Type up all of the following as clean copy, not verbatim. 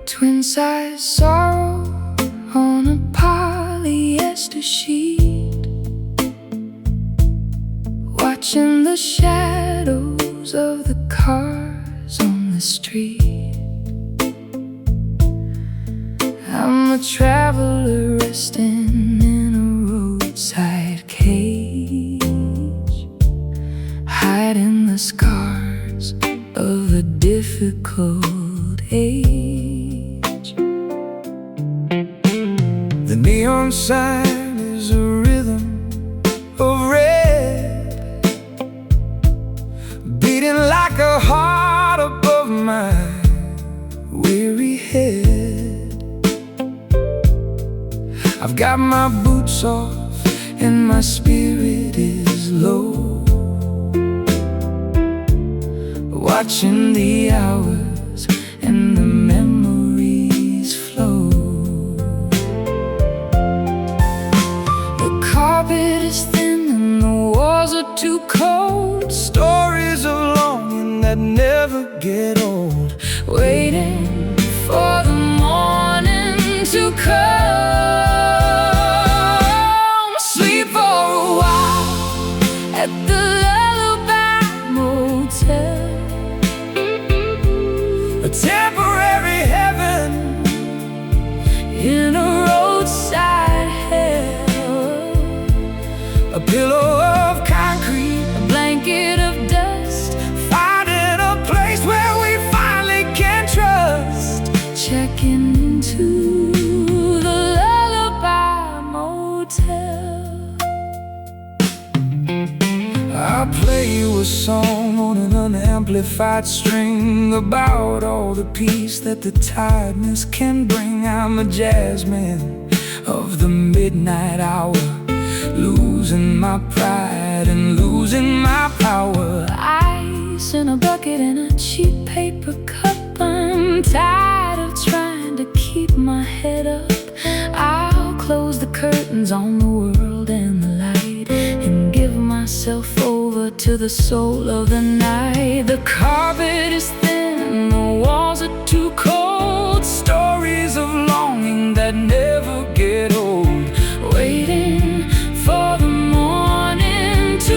Twin-size sorrow on a polyester sheet, watching the shadows of the cars on the street. I'm a traveler resting in a roadside cage, hiding the scars of a difficult age. The neon sign is a rhythm of red, beating like a heart above my weary head. I've got my boots off and my spirit is low, watching the hours and the memories flow. Carpet is thin and the walls are too cold, Stories of longing that never get old, waiting for the morning to come. Sleep for a while at the Lullaby Motel, a temporary heaven in a roadside hell. A pillow of concrete, A blanket of dust, finding a place where we finally can trust. checking into the Lullaby Motel. I'll play you a song on an unamplified string about all the peace that the tiredness can bring. I'm a jazz man of the midnight hour, losing my pride and losing my power. Ice in a bucket and a cheap paper cup. I'm tired of trying to keep my head up. I'll close the curtains on the world and the light, and give myself over to the soul of the night. The carpet is thin, the walls are too cold, Stories of longing that never get old, waiting for the morning to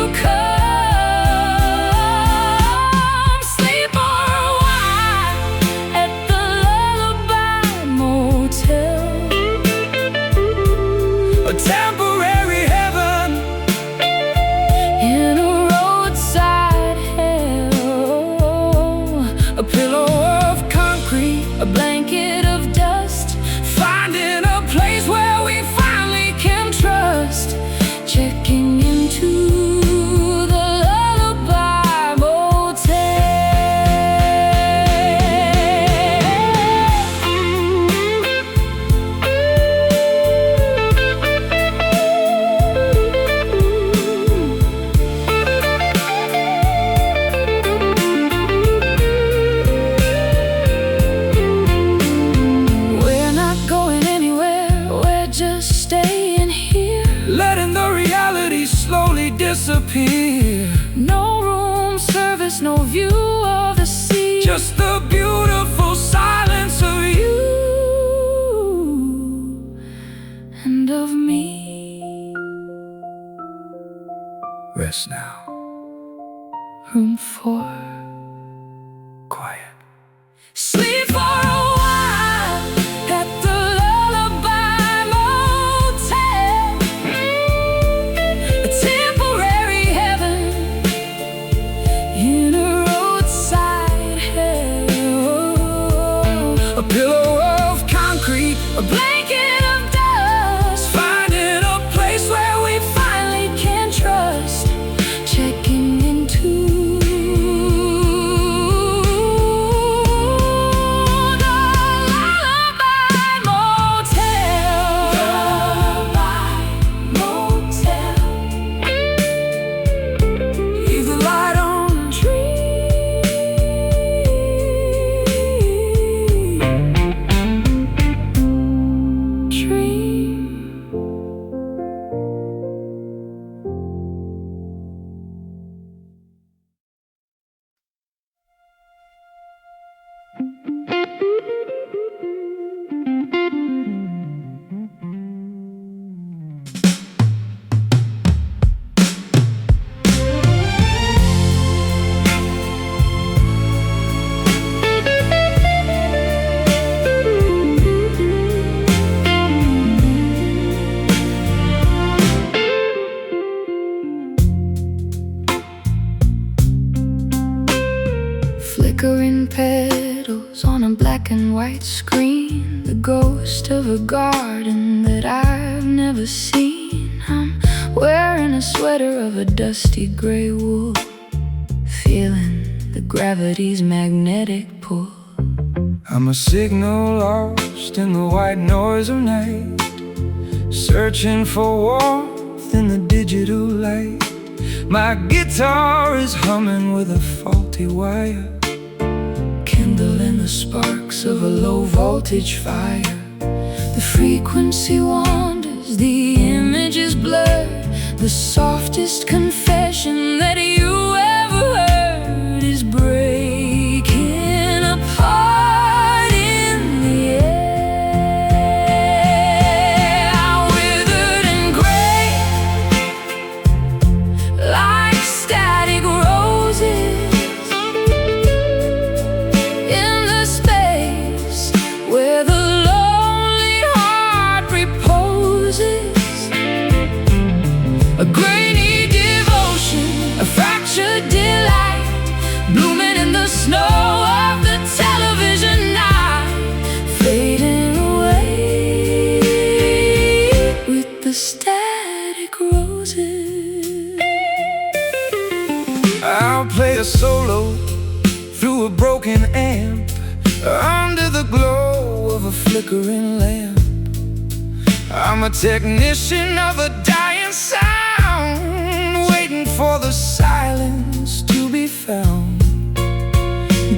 come. Sleep for a while at the Lullaby Motel, a temporary heaven in a roadside hell. A pillow of concrete, a blanket of dust, finding a place where we finally can trust. checking into the Lullaby Motel. We're not going anywhere, we're just staying here. Letting the reality slowly disappear. No room service, no view of the sea, Just the beautiful silence of you. and of me. Rest now. Room 4. Quiet. Sleep for a while at the Lullaby Motel, a temporary heaven in a roadside hell. A pillow of concrete, A blanket of dust, finding a place where we finally can trust. Checking into flickering petals on a black and white screen, the ghost of a garden that I've never seen. I'm wearing a sweater of a dusty gray wool, feeling the gravity's magnetic pull. I'm a signal lost in the white noise of night, searching for warmth in the digital light. My guitar is humming with a faulty wire, kindling the sparks of a low voltage fire. The frequency wanders, the image is blurred. The softest confession that you ever heard is breaking apart in the air. Withered and gray, like static roses, in the space where the lonely heart reposes. A grainy devotion, a fractured delight, blooming in the snow of the television night, fading away with the static roses. I'll play a solo through a broken amp, under the glow of a flickering lamp. I'm a technician of a dying sound, waiting for the silence to be found.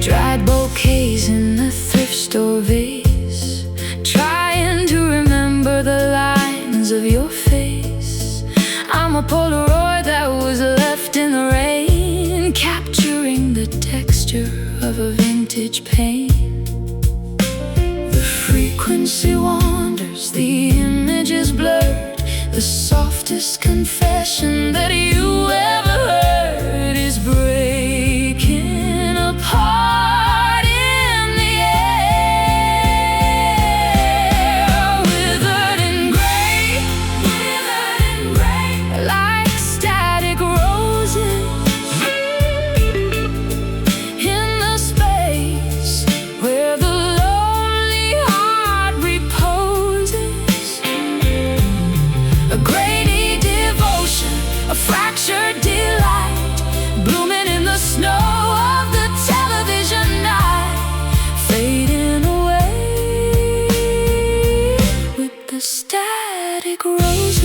Dried bouquets in the thrift store vase, trying to remember the lines of your face. I'm a Polaroid that was left in the rain, capturing the texture of a vintage pain. The frequency wanders, the image is blurred. The softest confession that you ever heard is breaking apart in the air. Withered and gray, like static roses, in the space where the lonely heart reposes. A grainy devotion, a fractured delight, blooming in the snow of the television night, fading away with the static roses.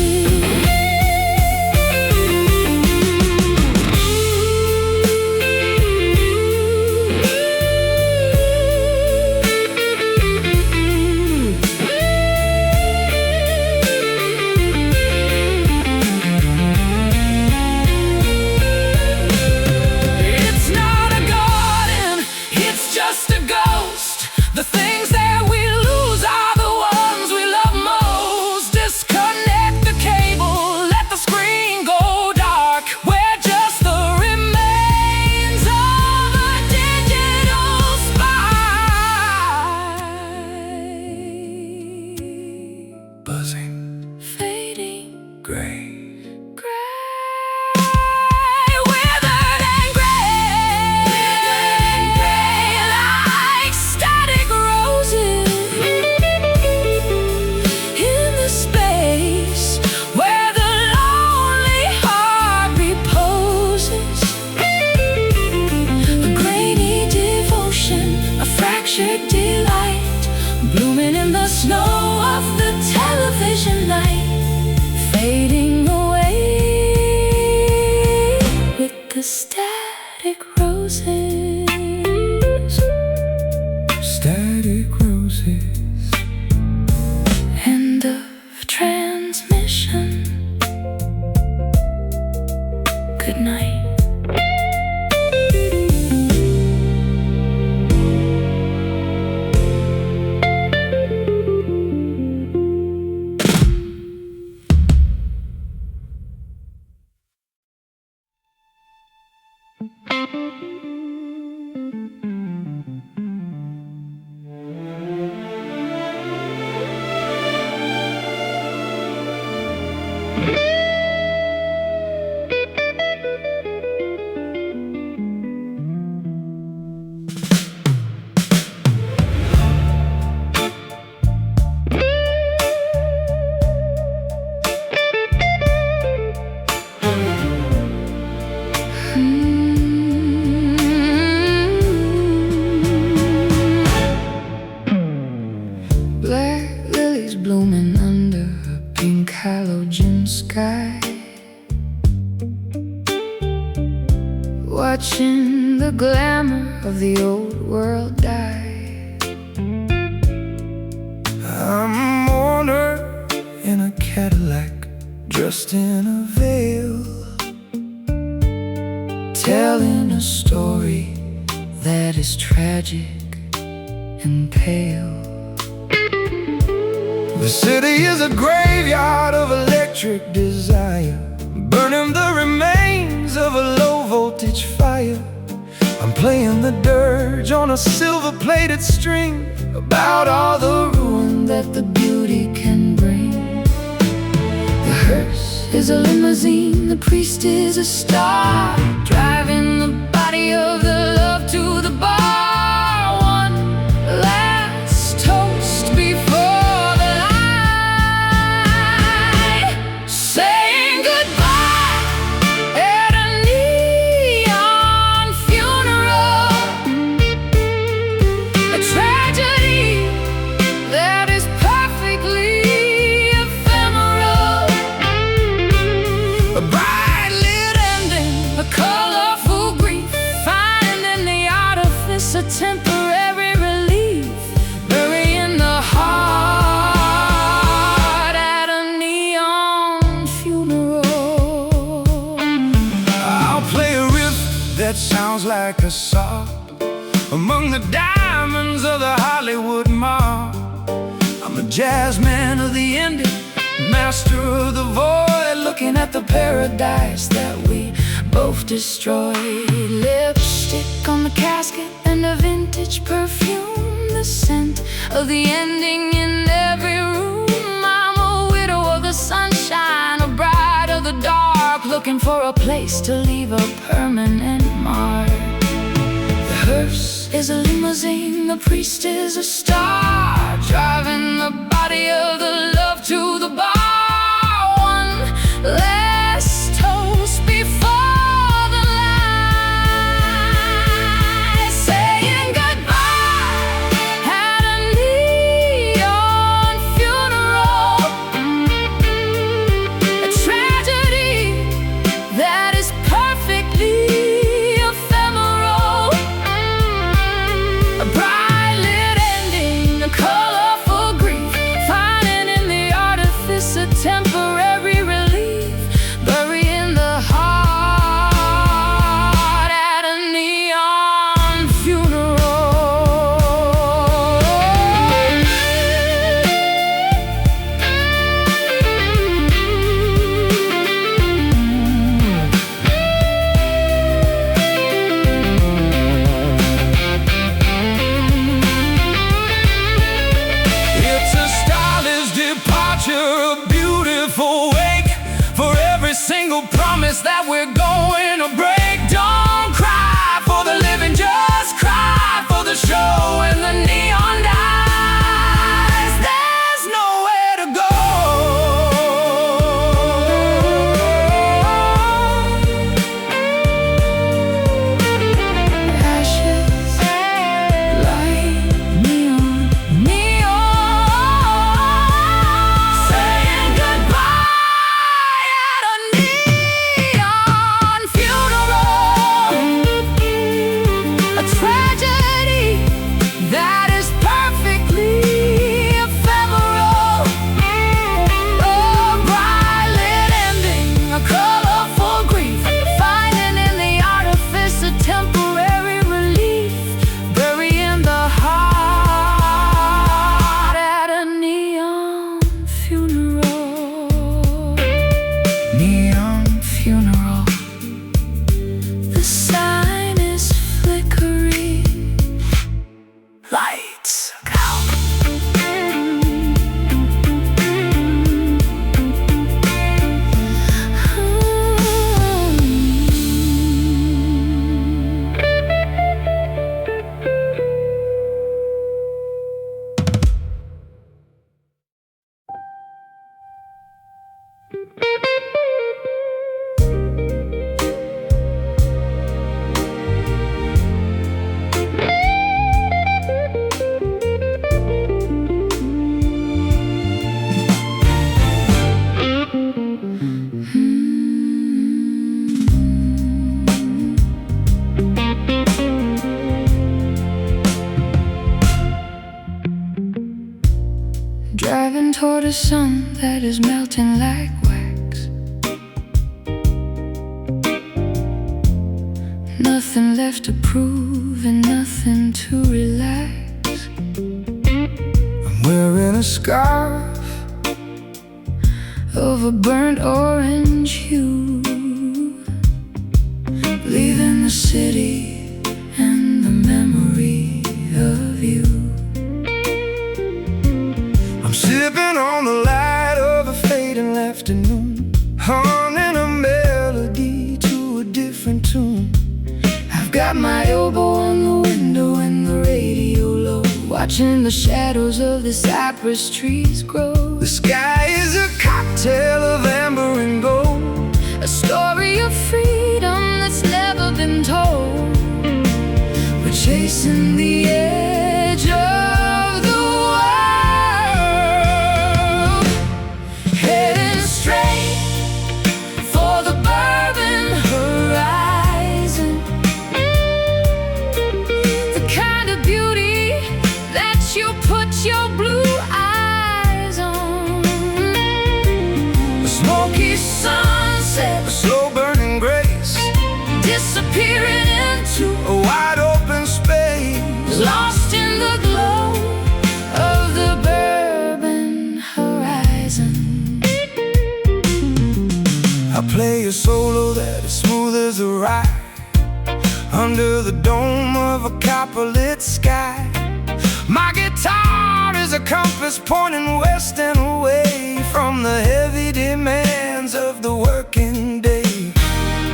It's not a garden, it's just a ghost. The things that we lose are the ones we love most. Disconnect the cable, let the screen go dark. We're just the remains of a digital spy, Buzzing, fading gray. gray, withered and gray, like static roses, in the space where the lonely heart reposes. A grainy devotion, a fractured delight, blooming in the snow of the television night, fading away with the static roses. Static roses. End of transmission. Good night. glamour of the old world die. I'm a mourner in a Cadillac, dressed in a veil, telling a story that is tragic and pale. The city is a graveyard of electric desire, burning the remains of a low-voltage fire. I'm playing the dirge on a silver-plated string, about all the ruin that the beauty can bring. The hearse is a limousine, the priest is a star, driving the body of the love to the bar. One last toast before the light, saying goodbye at a neon funeral. A tragedy that is perfectly ephemeral. A bright lit ending, a colorful grief, finding the artifice a temporary relief, burying the heart at a neon funeral. I'll play a riff that sounds like a sob among the diamonds of the Hollywood mob. I'm a jazz man of the ending, master of the void, looking at the paradise that we both destroyed. Lipstick on the casket and a vintage perfume, the scent of the ending in every room. I'm a widow of the sunshine, a bride of the dark, looking for a place to leave a permanent mark. The hearse is a limousine, the priest is a star, driving the body of the love to the bar. One last toast before the light, saying goodbye at a neon funeral. A tragedy that is perfectly ephemeral. A bright lit ending, a colorful grief, finding in the artifice a temporary relief, toward a sun that is melting like wax. Nothing left to prove and nothing to relax. I'm wearing a scarf of a burnt orange hue, leaving the city and the memory of you. I'm sipping on the light of a fading afternoon, humming a melody to a different tune. I've got my elbow on the window and the radio low, watching the shadows of the cypress trees grow. The sky is a cocktail of amber and gold, a story of freedom that's never been told. We're chasing the edge of the world, heading straight for the bourbon horizon. The kind of beauty that you put your blue eyes on. a smoky sunset, a slow burning grace, Disappearing into a wide open space, lost in the glow of the bourbon horizon. I play a solo that is smooth as a ride, under the dome of a copper-lit sky. My guitar is a compass pointing west and away from the heavy demands of the working day.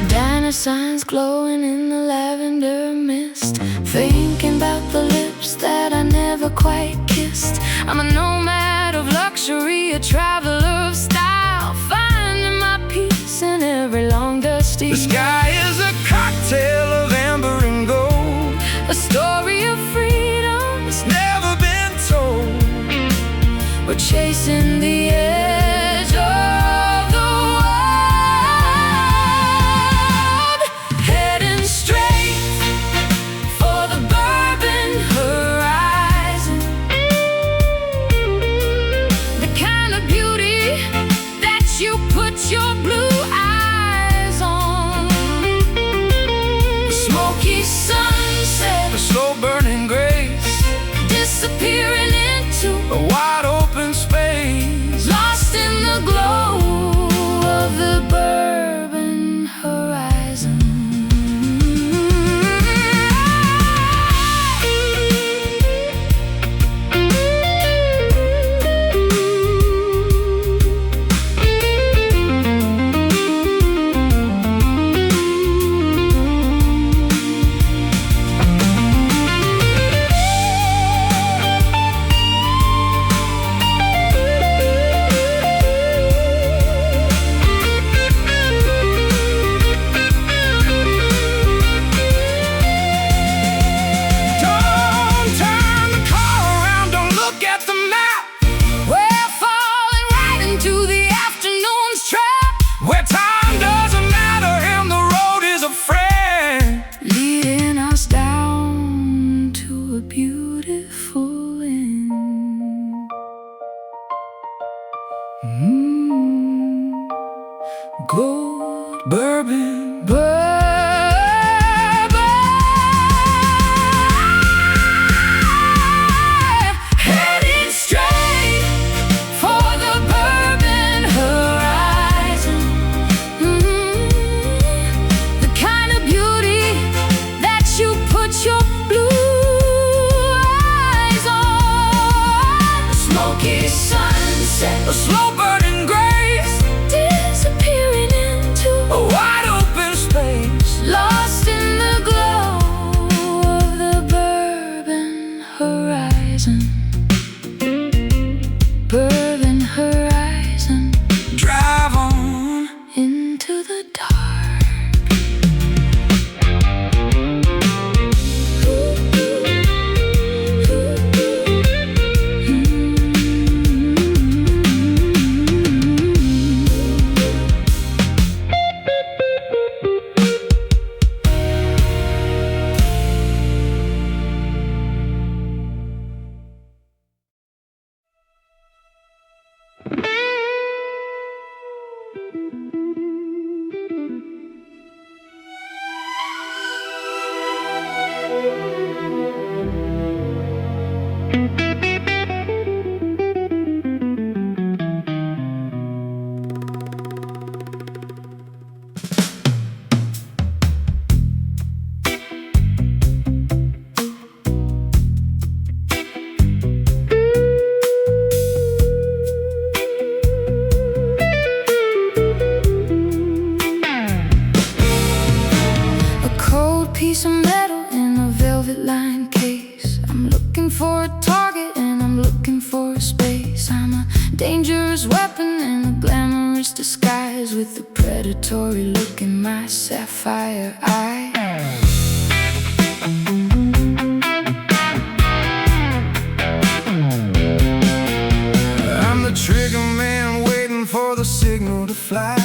Diner signs glowing in the lavender mist, thinking about the lips that I never quite kissed. I'm a nomad of luxury, a traveler of style, finding my peace in every long dusty The sky is a cocktail of amber and gold, a story of freedom it's never been told. we're chasing the edge of the world, heading straight for the bourbon horizon. The kind of beauty that you put your blue eyes on. Smoky sunset, a slow burning grace, Disappearing into a wide open space, Piece of metal in a velvet lined case. I'm looking for a target and I'm looking for a space. I'm a dangerous weapon in a glamorous disguise, with a predatory look in my sapphire eye. I'm the trigger man waiting for the signal to fly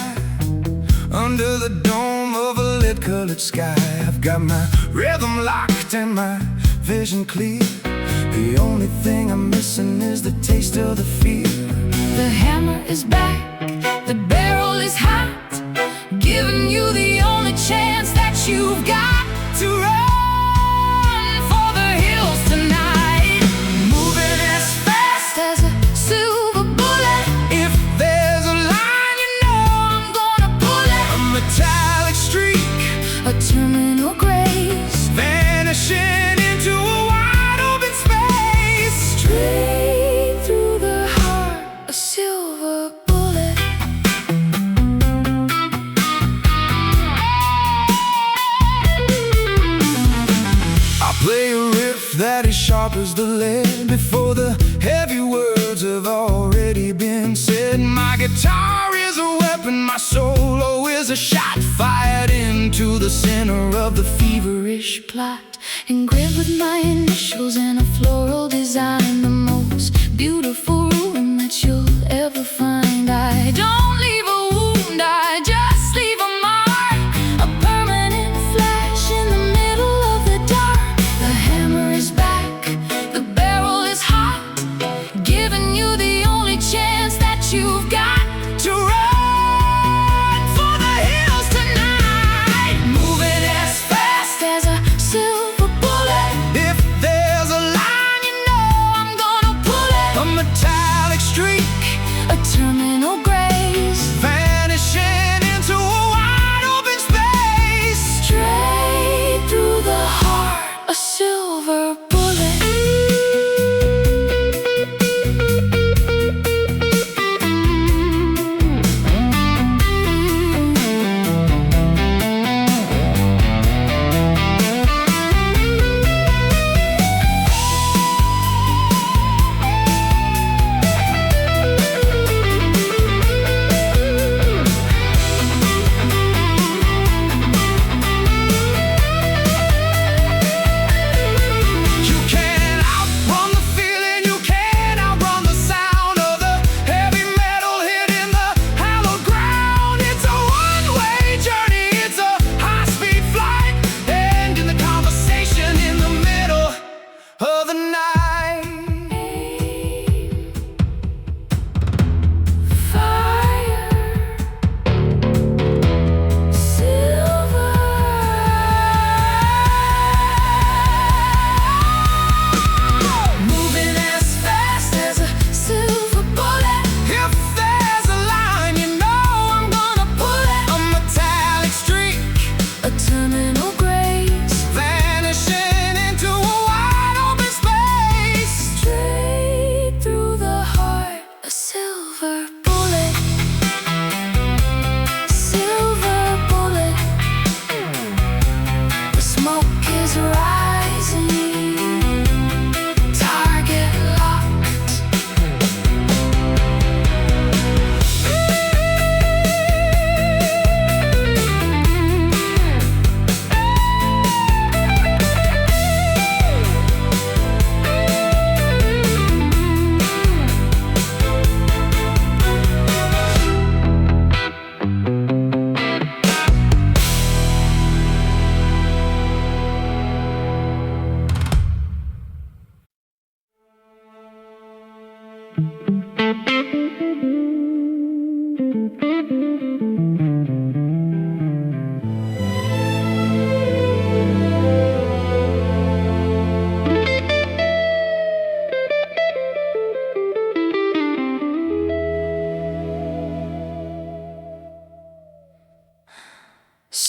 under the dome of a lit-colored sky. I've got my rhythm locked and my vision clear. The only thing I'm missing is the taste of the fear. The hammer is back, the barrel is hot, giving you the only chance that you've got to run for the hills tonight. Moving as fast as a silver bullet. If there's a line, you know I'm gonna pull it. A metallic streak, A terminal grace, vanishing into a wide open space. straight through the heart, a silver bullet. I play a riff that is sharp as the lead before the heavy words have already been said. My guitar is a weapon, my solo is a shot fired into the center of the feverish Plot engraved with my initials in a floral design, the most beautiful ruin that you'll ever find. I don't leave a wound, I just leave a mark, a permanent flash in the middle of the dark. The hammer is back, the barrel is hot, giving you the only chance that you've got to run for the hills tonight. moving as fast as a silver bullet. If there's a line, you know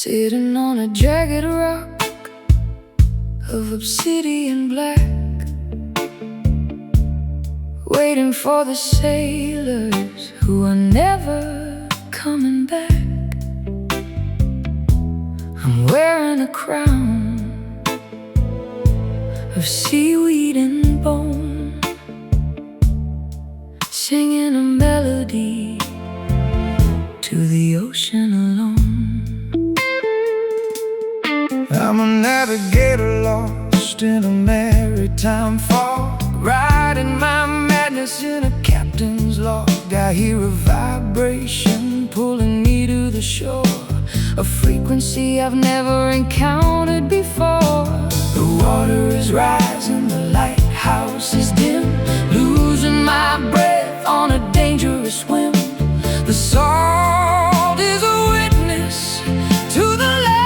sitting on a jagged rock of obsidian black, waiting for the sailors who are never coming back. I'm wearing a crown of seaweed and bone, singing a melody to the ocean alone. I'm a navigator lost in a maritime fog, riding my madness in a captain's log. I hear a vibration pulling me to the shore, a frequency I've never encountered before. The water is rising, the lighthouse is dim, losing my breath on a dangerous swim. The salt is a witness to the light.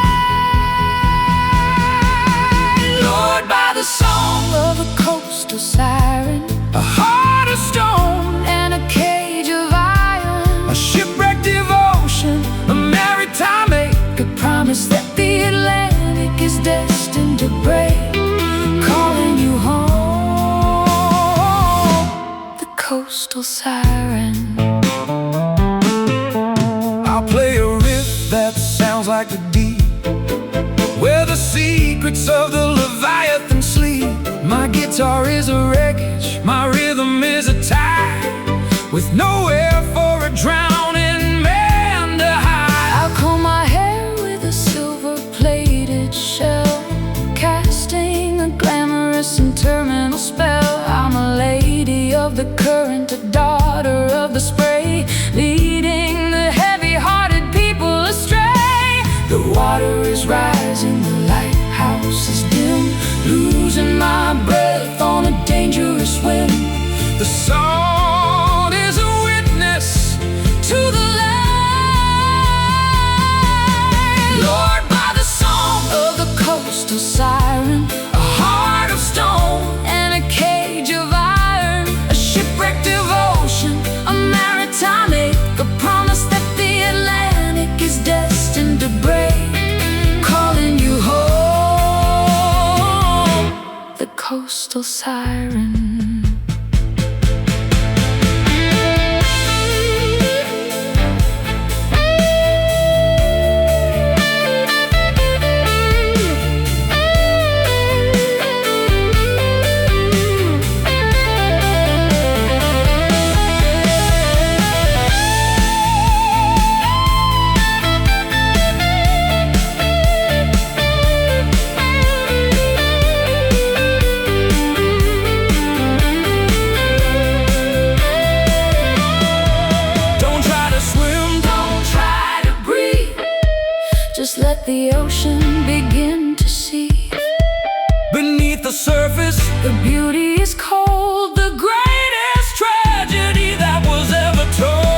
Lured by the song of a coastal siren, a heart of stone and a cage of iron, a shipwrecked devotion, a maritime ache, a promise that the Atlantic is destined to break, calling you home. The coastal siren. I'll play a riff that sounds like the deep, where the secrets of the Leviathan sleep. My guitar is a wreckage, my rhythm is a tide, with nowhere for a drowning man to hide. I'll comb my hair with a silver-plated shell, casting a glamorous and terminal spell. I'm a lady of the current, a daughter of the spray, leading the heavy-hearted people astray. The water is rising, the lighthouse is dim, losing my breath on a dangerous swim. The salt is a witness to the light. Lured by the song of the coastal siren, a heart of stone and a cage of iron, a shipwrecked devotion, a maritime ache, a promise that the Atlantic is destined to break, calling you home. The coastal siren. Just let the ocean begin to see. Beneath the surface, the beauty is cold, the greatest tragedy that was ever told.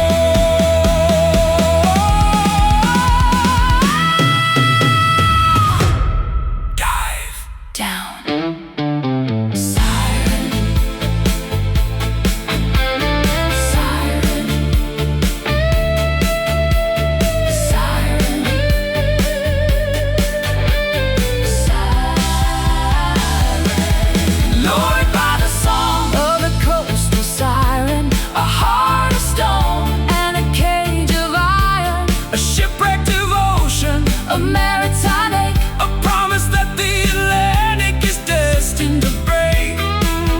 Dive down. Siren. Siren. Siren. Lured by the song of a coastal siren, a heart of stone and a cage of iron, a shipwrecked devotion, a maritime ache, a promise that the Atlantic is destined to break,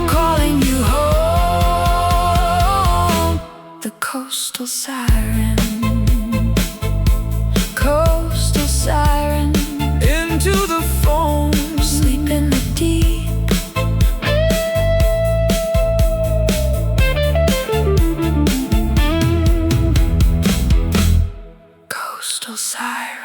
calling you home. The coastal siren. Coastal siren. Into the foam, sleep in the deep. Coastal siren.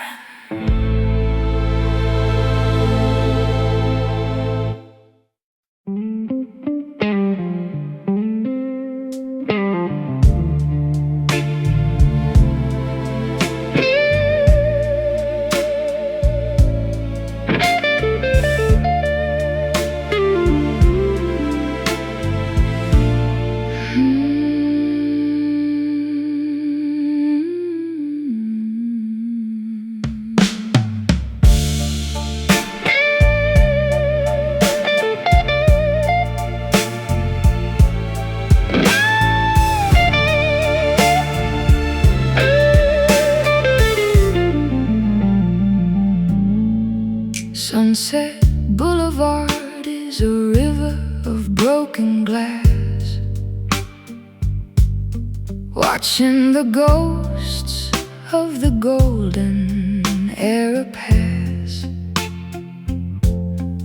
is a river of broken glass, watching the ghosts of the golden era pass.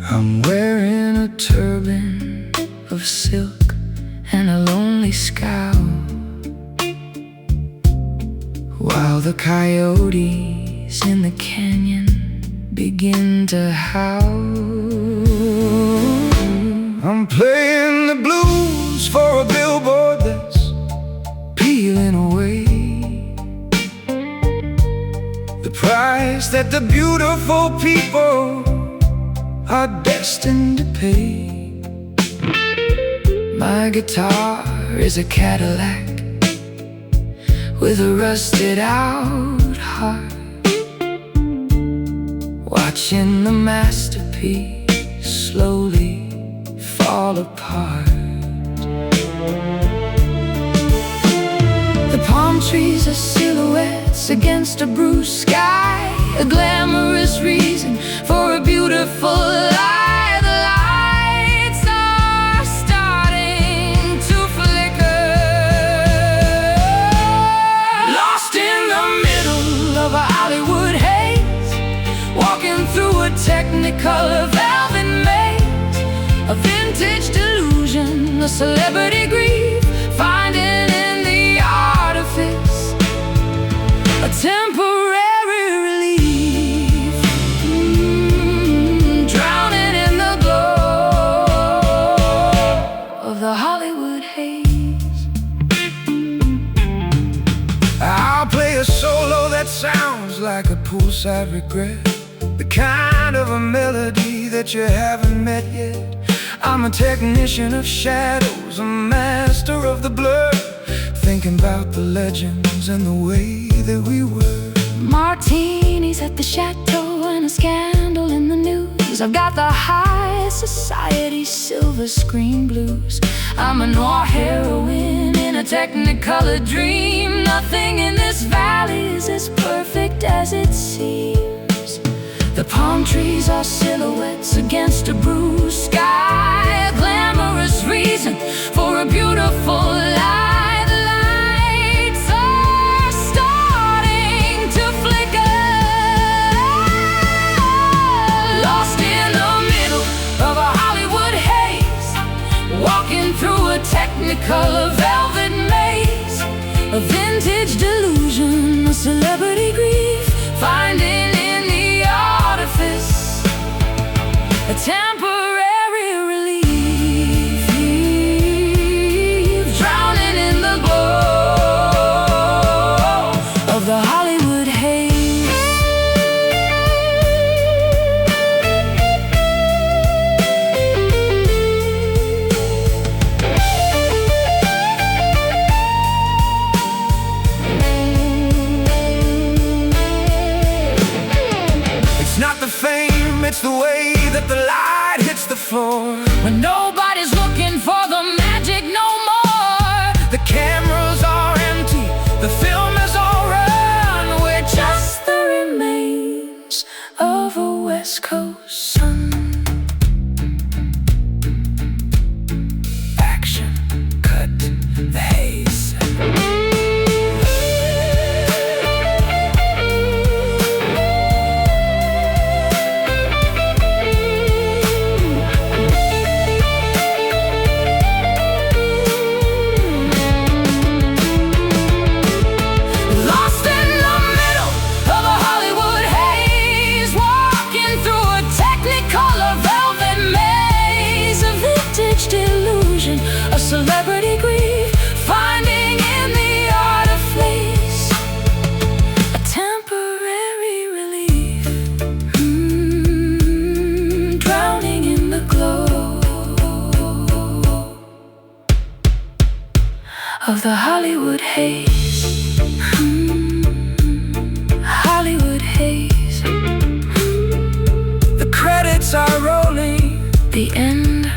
I'm wearing a turban of silk and a lonely scowl, while the coyotes in the canyon begin to howl. I'm playing the blues for a billboard that's peeling away the price that the beautiful people are destined to pay. My guitar is a Cadillac with a rusted out heart, watching the masterpiece slowly fall apart. The palm trees are silhouettes against a bruised sky, a glamorous reason for a beautiful lie. The lights are starting to flicker, lost in the middle of a Hollywood haze, walking through a technicolor velvet maze, a vintage delusion, a celebrity grief, finding in the artifice a temporary relief, drowning in the glow of the Hollywood haze. I'll play a solo that sounds like a poolside regret, the kind of a melody that you haven't met yet. I'm a technician of shadows, a master of the blur, thinking about the legends and the way that we were. Martinis at the chateau and a scandal in the news. I've got the high society silver screen blues. I'm a noir heroine in a technicolor dream. Nothing in this valley is as perfect as it seems. The palm trees are silhouettes against a bruised sky, a glamorous reason for a beautiful lie. The lights are starting to flicker, lost in the middle of a Hollywood haze, walking through a technicolor velvet maze, a vintage delusion, a celebrity grief, finding in the artifice a temporary relief, drowning in the glow of the Hollywood haze. It's not the fame, it's the way that the light hits the floor. When nobody's looking for the magic no more, The cameras are empty, the film is all run. we're just the remains of a West Coast sun. Action, cut, the haze. Lost in the middle of a Hollywood haze, walking through a technicolor velvet maze, a vintage delusion, a celebrity grief, finding in the artifice a temporary relief, drowning in the glow of the Hollywood haze. Hollywood haze. The credits are rolling, The end.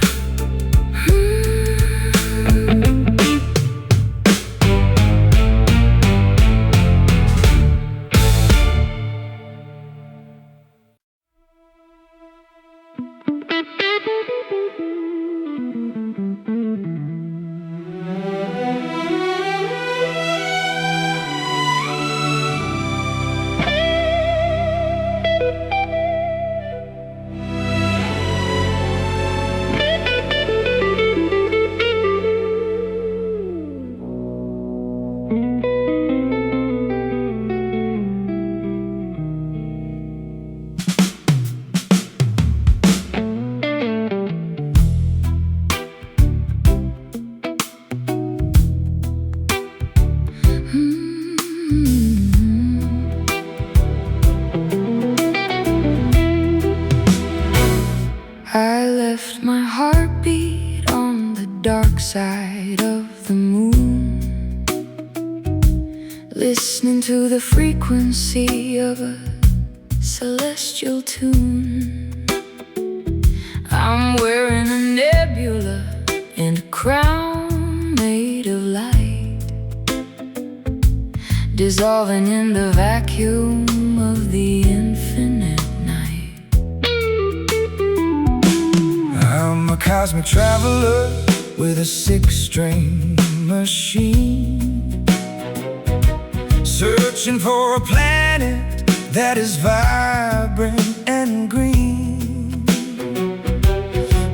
dark side of the moon, listening to the frequency of a celestial tune. I'm wearing a nebula and a crown made of light, dissolving in the vacuum of the infinite night. I'm a cosmic traveler with a six-string machine, searching for a planet that is vibrant and green.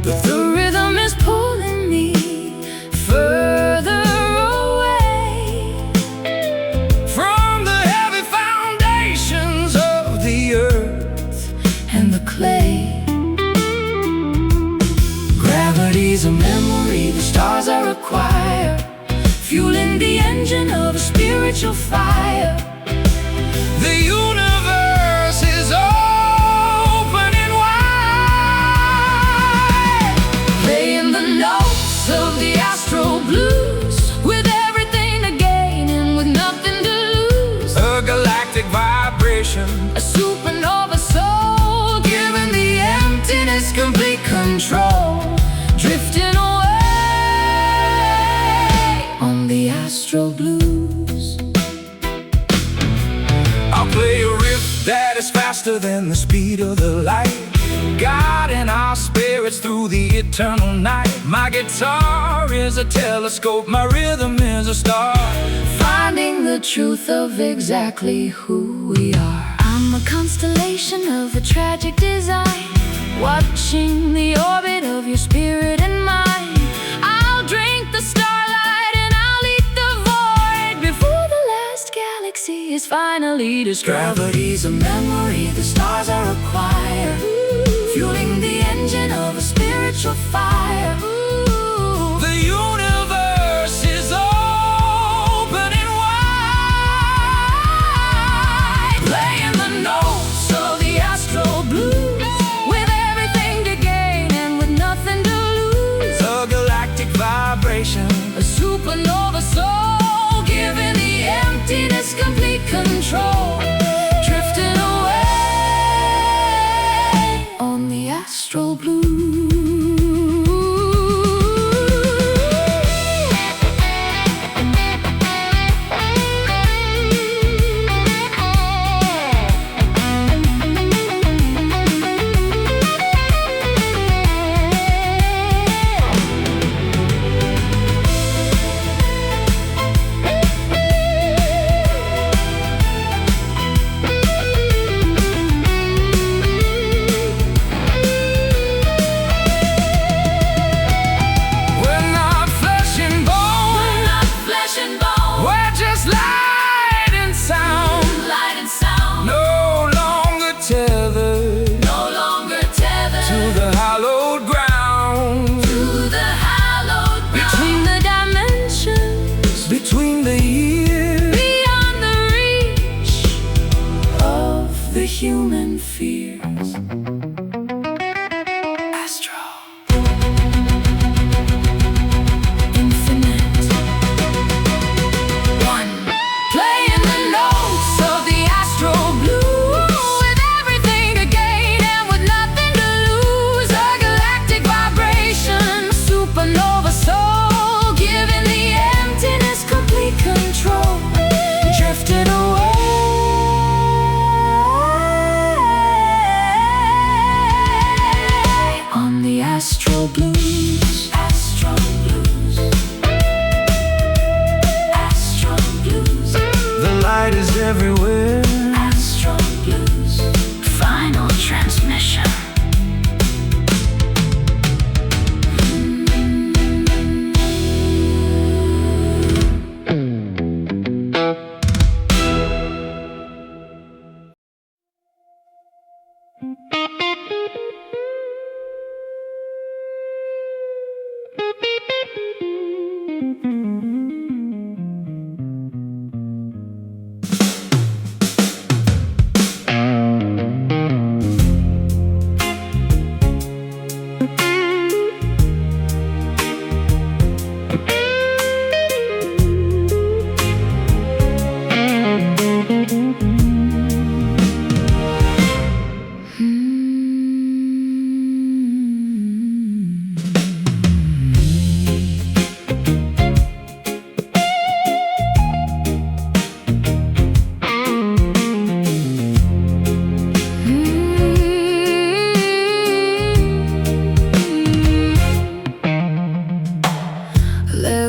But the rhythm is pulling me further away from the heavy foundations of the earth and the clay. Gravity's a memory, the stars are a choir, fueling the engine of a spiritual fire. The universe is opening wide, Playing the notes of the astral blues, with everything to gain and with nothing to lose. a galactic vibration, A supernova soul, giving the emptiness complete control, drifting away on the astral blues. I'll play a riff that is faster than the speed of the light, guiding our spirits through the eternal night. My guitar is a telescope, my rhythm is a star, Finding the truth of exactly who we are. I'm a constellation of a tragic design, watching the orbit of your spirit and mine. I'll drink the starlight and I'll eat the void before the last galaxy is finally destroyed. Gravity's a memory, the stars are a choir, fueling the engine of a spiritual fire. the universe is opening wide, Playing the notes of the astral blues, with everything to gain and with nothing to lose. a galactic vibration, A supernova soul, giving the emptiness complete control, drifting away on the astral blue.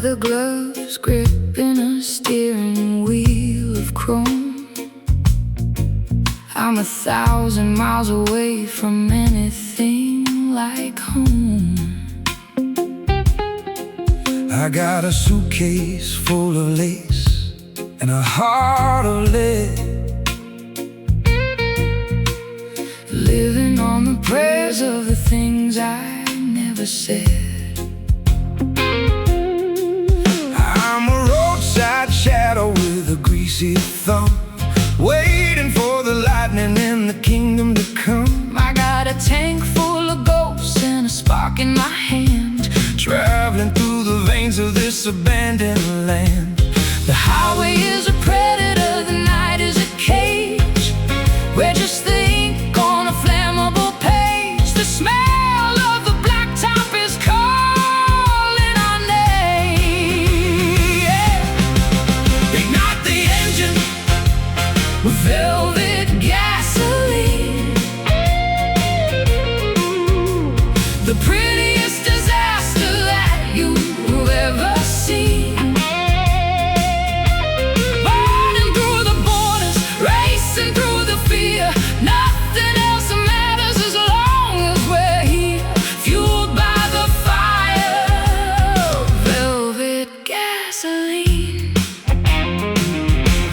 leather gloves gripping a steering wheel of chrome. I'm 1,000 miles away from anything like home. I got a suitcase full of lace and a heart of lead, living on the prayers of the things I never said. I'm a roadside shadow with a greasy thumb, waiting for the lightning in the kingdom to come. I got a tank full of ghosts and a spark in my hand, traveling through the veins of this abandoned land. The highway is a predator, the night is a cage. We're just the ink on a flammable page. The smell of the blacktop is calling our name. Yeah. Ignite the engine With velvet gasoline, the prettiest disaster that you've ever seen. Burning through the borders, racing through the fear. Nothing else matters as long as we're here, fueled by the fire. Velvet gasoline.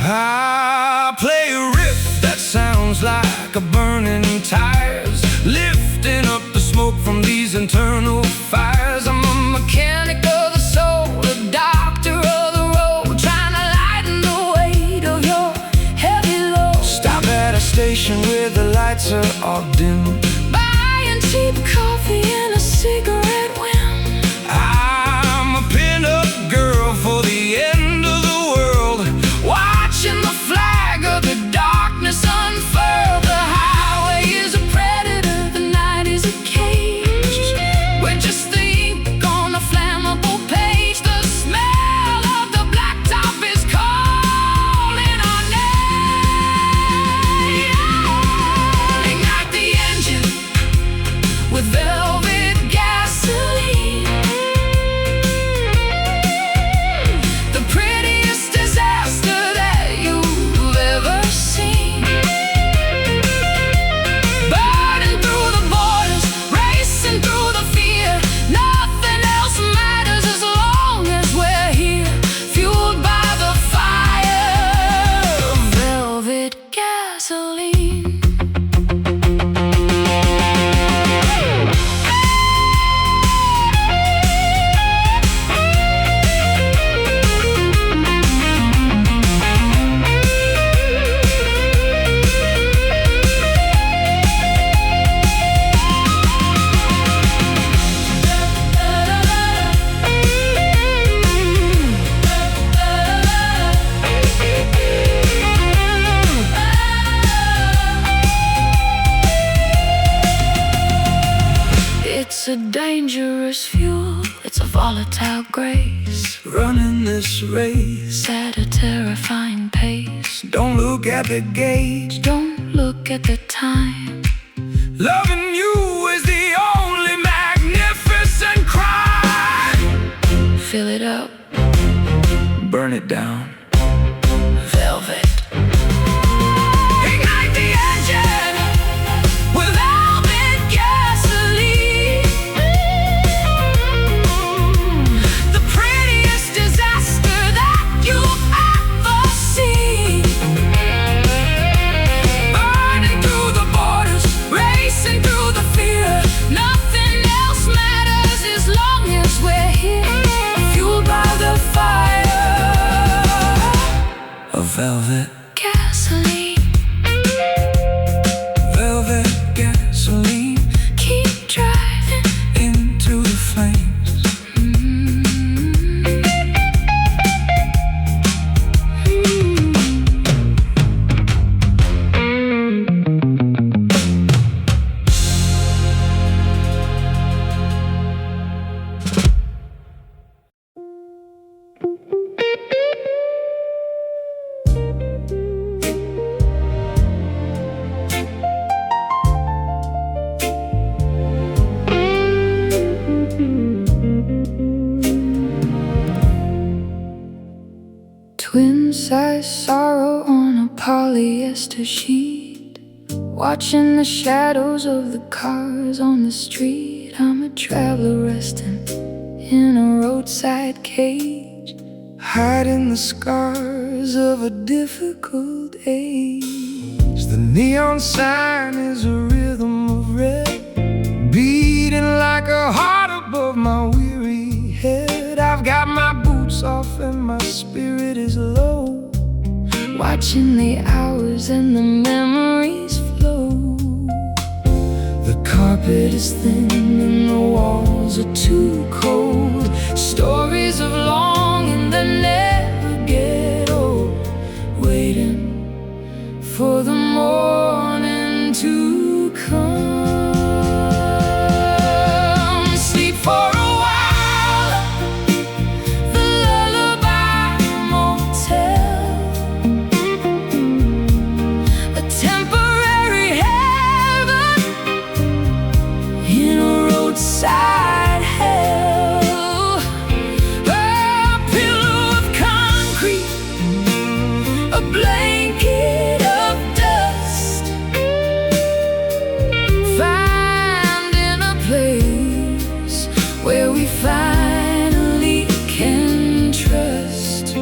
I play a riff that sounds like a burning tires, lifting up the smoke from these internal fires. I'm a mechanic of the soul, a doctor of the road, trying to lighten the weight of your heavy load. Stop at a station where the lights are all dim, Buying cheap coffee and a cigarette whim. I'm a pin-up girl for the end of the world, Watching the flag of the darkness unfurl. The highway is a predator, the night is a cage. We're just the ink on a flammable page. The smell of the blacktop is calling our name. Ignite the engine with velvet gasoline. The prettiest disaster that you've ever seen. Burning through the borders, racing through the fear. Nothing else matters as long as we're here, fueled by the fire. Velvet gasoline. It's a dangerous fuel, it's a volatile grace, running this race. at a terrifying pace. Don't look at the gauge, Don't look at the time. loving you is the only magnificent crime. Fill it up, Burn it down. velvet. Ignite the engine with velvet gasoline. The prettiest disaster that you've ever seen. Burning through the borders, racing through the fear. Nothing else matters as long as we're here, fueled by the fire A velvet, gasoline. velvet gasoline Keep driving. into the flames. Twin size sorrow on a polyester sheet, watching the shadows of the cars on the street. I'm a traveler resting in a roadside cage, hiding the scars of a difficult age. The neon sign is a rhythm of red, beating like a heart above my weary head. I've got my boots off and my spirit is low, watching the hours and the memories flow. The carpet is thin and the walls are too cold, stories of longing that never get old, waiting for the morning to come. Sleep for a while, the Lullaby Motel, a temporary heaven in a roadside hell. A pillow of concrete, a blanket of dust, finding a place where we finally can trust,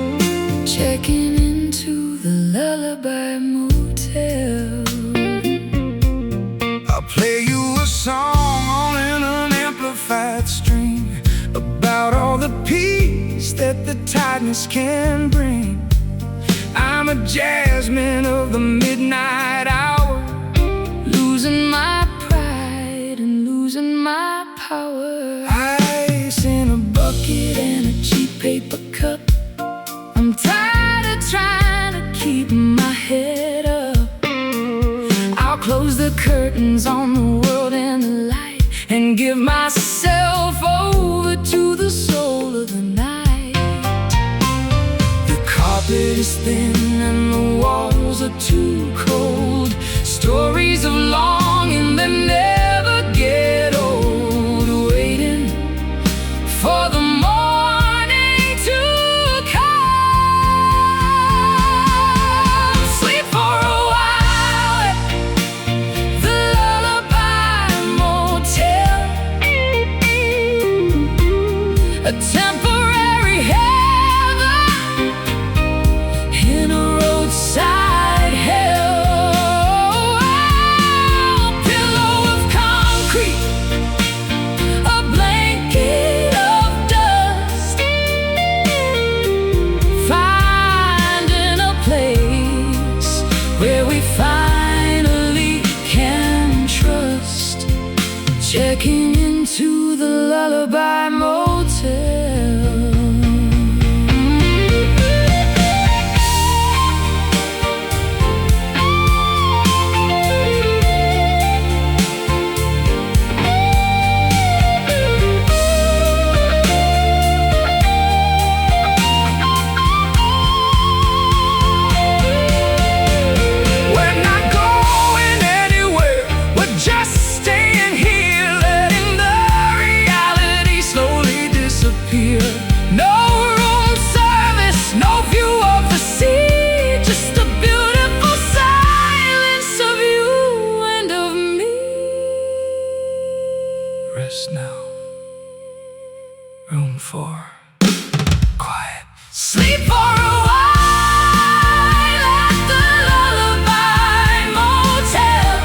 checking into the Lullaby Motel. I'll play you a song on an unamplified string about all the peace that the tiredness can bring. I'm a jazzman of the midnight hour, losing my pride and losing my power. Ice in a bucket and a cheap paper cup, I'm tired of trying to keep my head up. I'll close the curtains on the world and the light, and give myself over to the soul of the night. The carpet is thin and the walls are too cold, stories of longing that never get old, waiting for the morning to come. Sleep for a while at the Lullaby Motel, a temporary heaven in a roadside hell. A pillow of concrete, a blanket of dust, finding a place where we finally can trust, checking into the Lullaby Motel. We're not going anywhere, we're just staying here, letting the reality slowly disappear. No room service, no view of the sea, just a beautiful silence of you and of me. Rest now, room for quiet. Sleep for a while at the Lullaby Motel,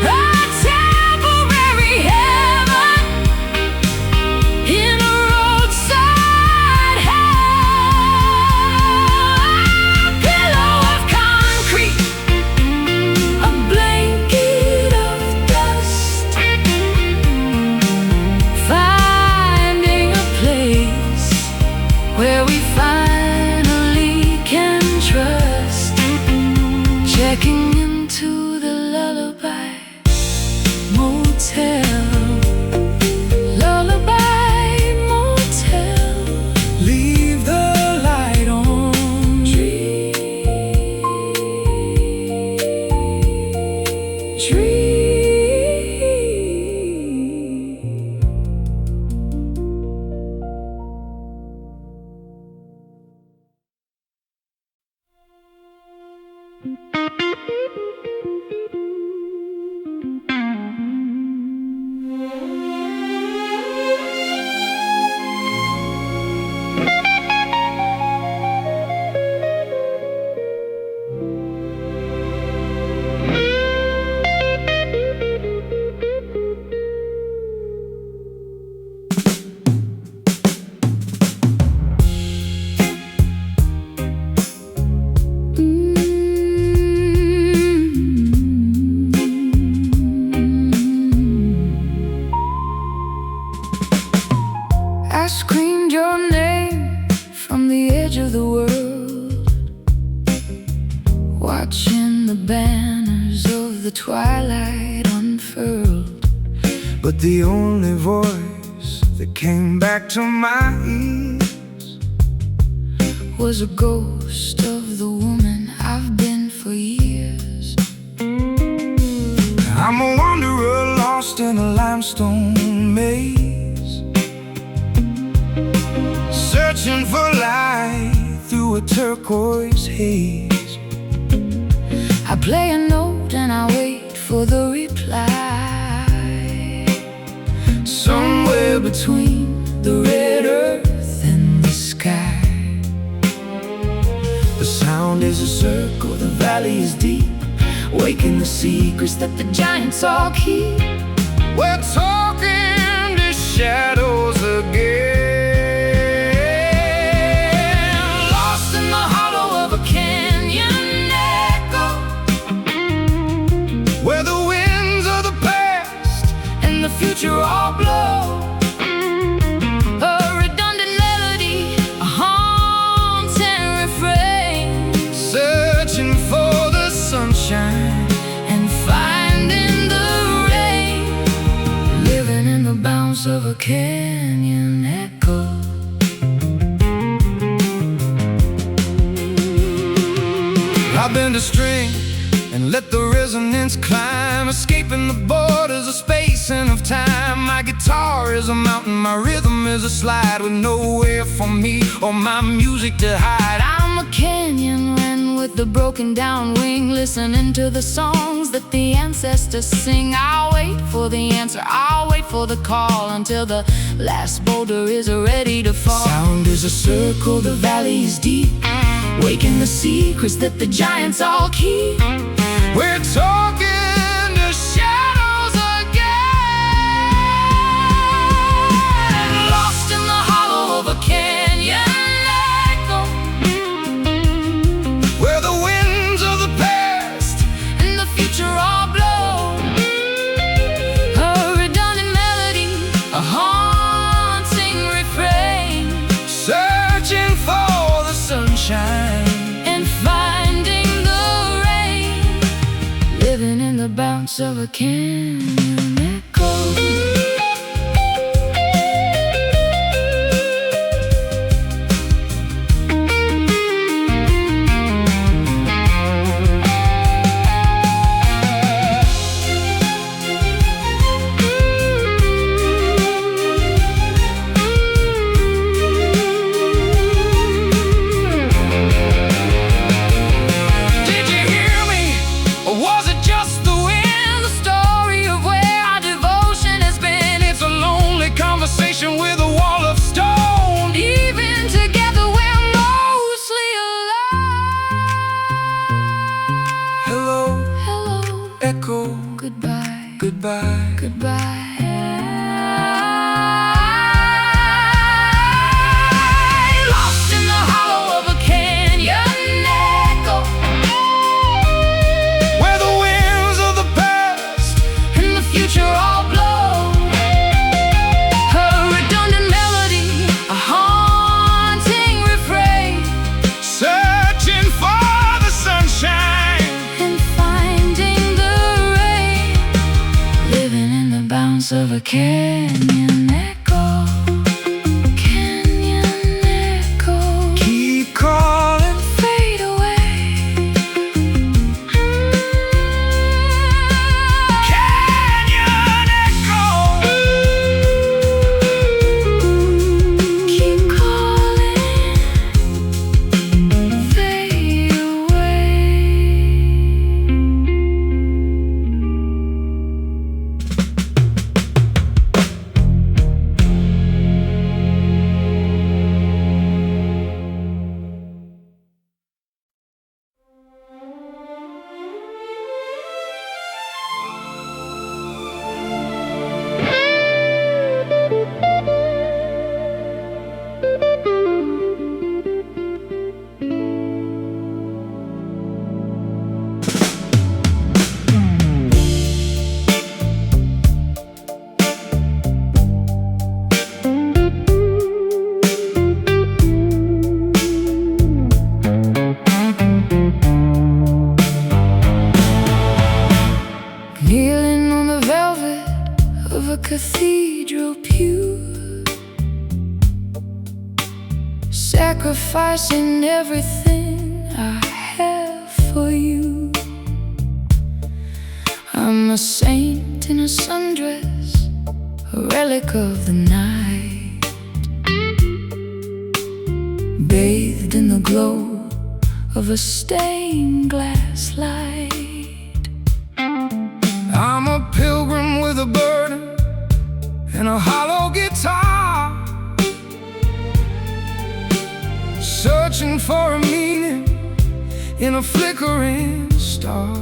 a temporary heaven in a roadside hell. A pillow of concrete, a blanket of dust, finding a place where we I screamed your name from the edge of the world, watching the banners of the twilight unfurled. But the only voice that came back to my ears was a ghost of the woman I've been for years. I'm a wanderer lost in a limestone maze, searching for light through a turquoise haze. I play a note and I wait for the reply, somewhere between the red earth and the sky. The sound is a circle, the valley is deep, waking the secrets that the giants all keep. we're talking to shadows again. Lost in the hollow of a canyon echo, Where the winds of the past and the future all blow. A redundant melody, a haunting refrain, searching for the sunshine and finding the rain, living in the bounce of a canyon echo. I've been to string and let the resonance climb, escaping the borders of space and of time. My guitar is a mountain, my rhythm is a slide, with nowhere for me or my music to hide. I'm a canyon wren with the broken down wing, listening to the songs that the ancestors sing. I'll wait for the answer, I'll wait for the call, until the last boulder is ready to fall. Sound is a circle, The valley is deep, waking the secrets that the giants all keep. we're talking to shadows again. Lost in the hollow of a canyon echo, Where the winds of the past and the future all blow. A redundant melody, a haunting refrain, searching for the sunshine and finding the rain, living in the bounce of a canyon echo. Did you hear me? Or was it just the wind? The story of where our devotion has been, It's a lonely conversation with a wall of stone. even together we're mostly alone. Hello, Hello, echo, goodbye, goodbye. goodbye. Lost in the hollow of a canyon echo, Where the winds of the past and the future all blow. A redundant melody, a haunting refrain, searching for the sunshine and finding the rain, living in the bounce of a canyon echo. Canyon echo, keep calling. fade away. Canyon echo, Keep calling, fade away. sacrificing everything I have for you. I'm a saint in a sundress, a relic of the night, bathed in the glow of a stained glass light. I'm a pilgrim with a burden and a hollow guitar, searching for a meaning in a flickering star.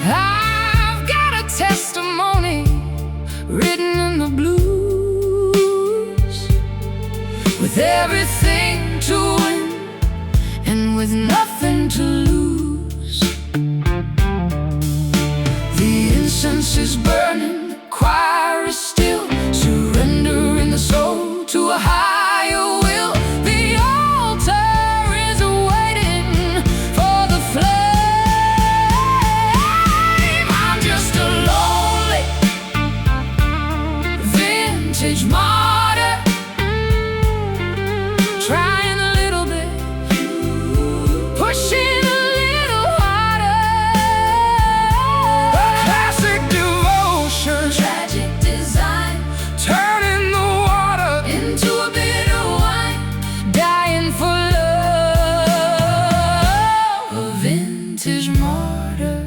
I've got a testimony written in the blues, with everything to win and with nothing to lose. The incense is burning, the choir is still, surrendering the soul to a higher will. The altar is waiting for the flame. I'm just a lonely vintage martyr, trying a little bit, pushing a little harder. A classic devotion, Tragic design, turning the water into a bitter wine, dying for love, a vintage martyr.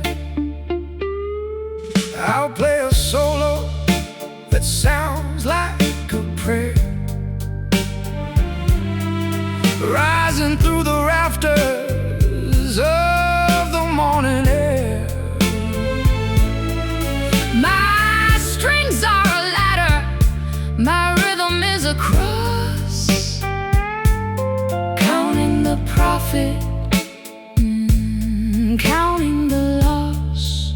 I'll play a solo that sounds like a prayer, rising through the rafters of the morning air. My strings are a ladder, my rhythm is a cross, counting the profit, counting the loss.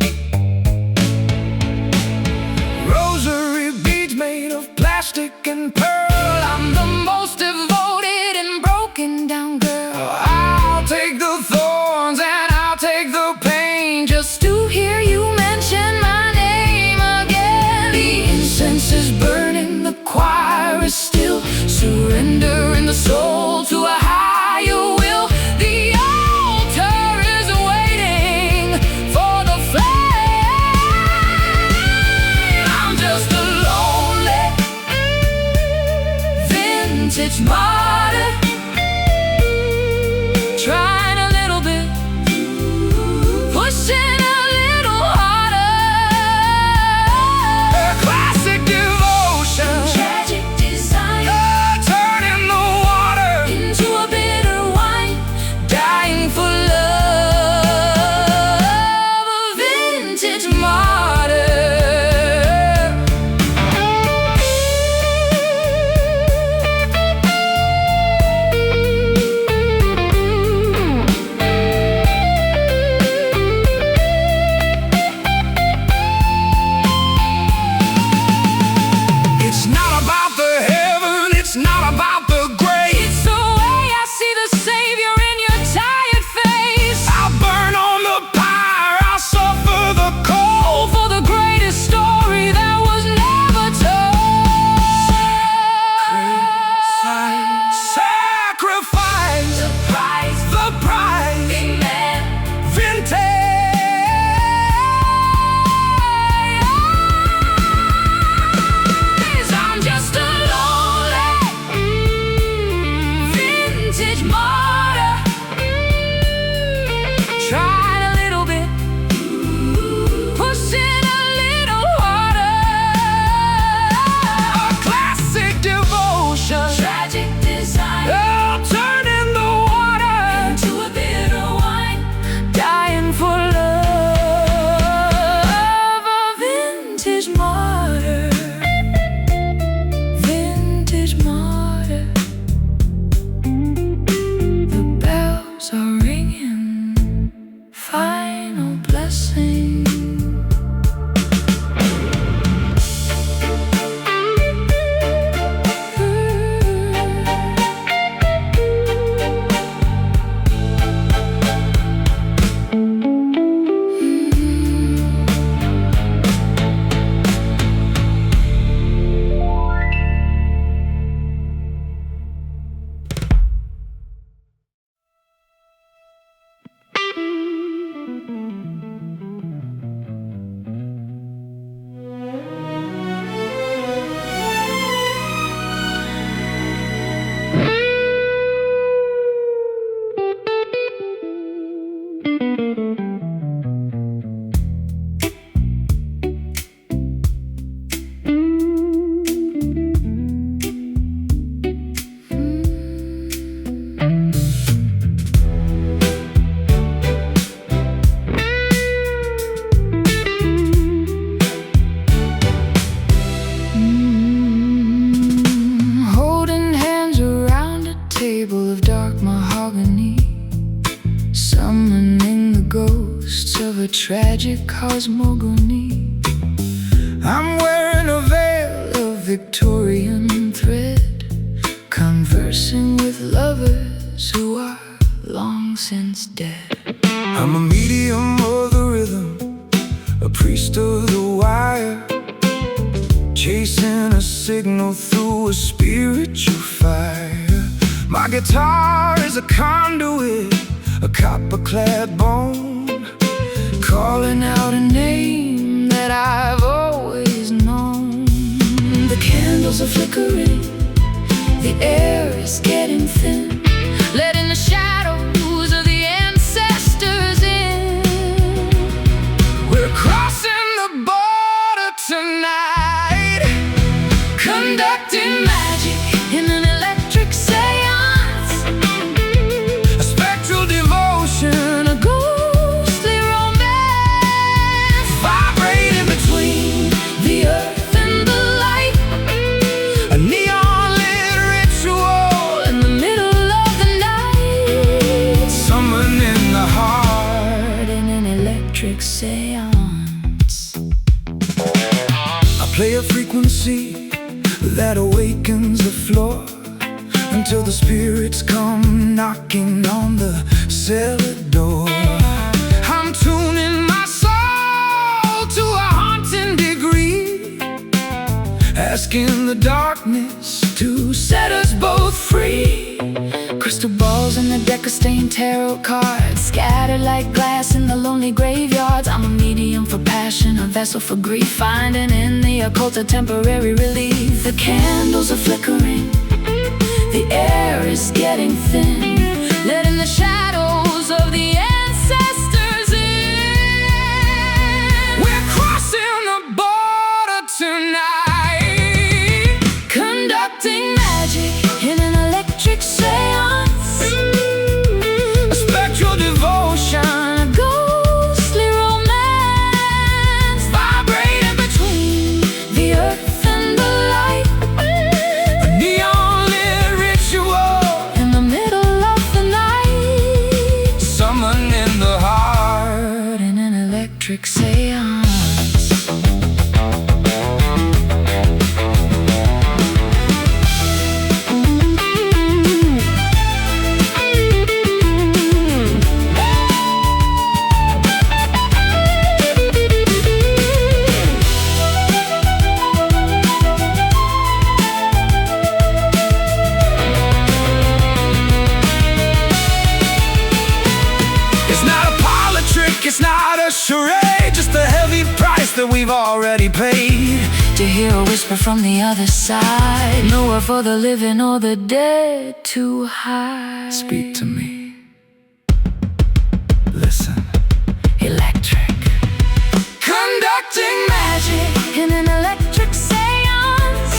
Rosary beads made of plastic and pearl. I'm the most devoted and broken down girl. I'll take the thorns and I'll take the pain, Just to hear you mention my name again. The incense is burning, the choir is still, surrendering the soul to a higher will. The altar is waiting for the flame. I'm just a lonely vintage martyr, trying a little bit, pushing a little harder. a classic devotion, Tragic design, turning the water into a bitter wine, dying for love, a vintage martyr. It's not about the heaven, it's not about the grace. It's the way I see the Savior in your tired face. I'll burn on the pyre, I'll suffer the cold, For the greatest story that was never told. sacrifice The price, the prize, amen. vintage. I'm just a lonely vintage martyr, trying a little bit, pushing a little harder. A classic devotion, Tragic design, turning the water into a bitter wine, dying for love, a vintage martyr, vintage martyr. The bells are ringing, final blessing. tragic cosmogony. I'm wearing a veil of Victorian thread, conversing with lovers who are long since dead. I'm a medium of the rhythm, a priest of the wire, chasing a signal through a spiritual fire. My guitar is a conduit, a copper-clad bone, calling out a name that I've always known. The candles are flickering, the air is getting thin, letting the shadows of the ancestors in. We're crossing the border tonight, conducting magic in an electric seance, a spectral devotion, a ghostly romance, vibrating between the earth and the light, a neon-lit ritual in the middle of the night, summoning the heart in an electric seance. I play a frequency that awakens the floor until the spirits come knocking on the cellar door. I'm tuning my soul to a haunting degree, asking the darkness to set us both free. Crystal balls in the deck of stained tarot cards, scattered like glass in the lonely graveyards. I'm a medium for passion, a vessel for grief, finding in the occult a temporary relief. The candles are flickering, the air is getting thin, letting the shadows of the ancestors in. We're crossing the border tonight, conducting magic in an electric seance, a spectral devotion, a ghostly romance, vibrating between the earth and the light, a neon-lit ritual, in the middle of the night, summoning the heart in an electric seance. It's not a parlor trick, it's not a charade, just a heavy price that we've already paid. To hear a whisper from the other side, nowhere for the living or the dead to hide. Speak to me, listen. Electric, conducting magic in an electric seance,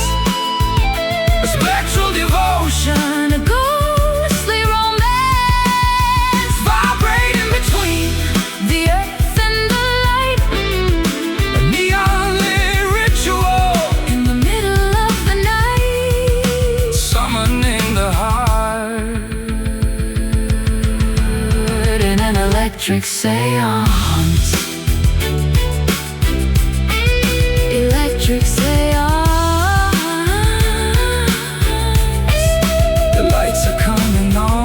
A spectral devotion, a ghostly romance, vibrating between the earth and the light, a neon-lit ritual, in the middle of the night, summoning the heart in an electric seance. Electric seance. The lights are coming on,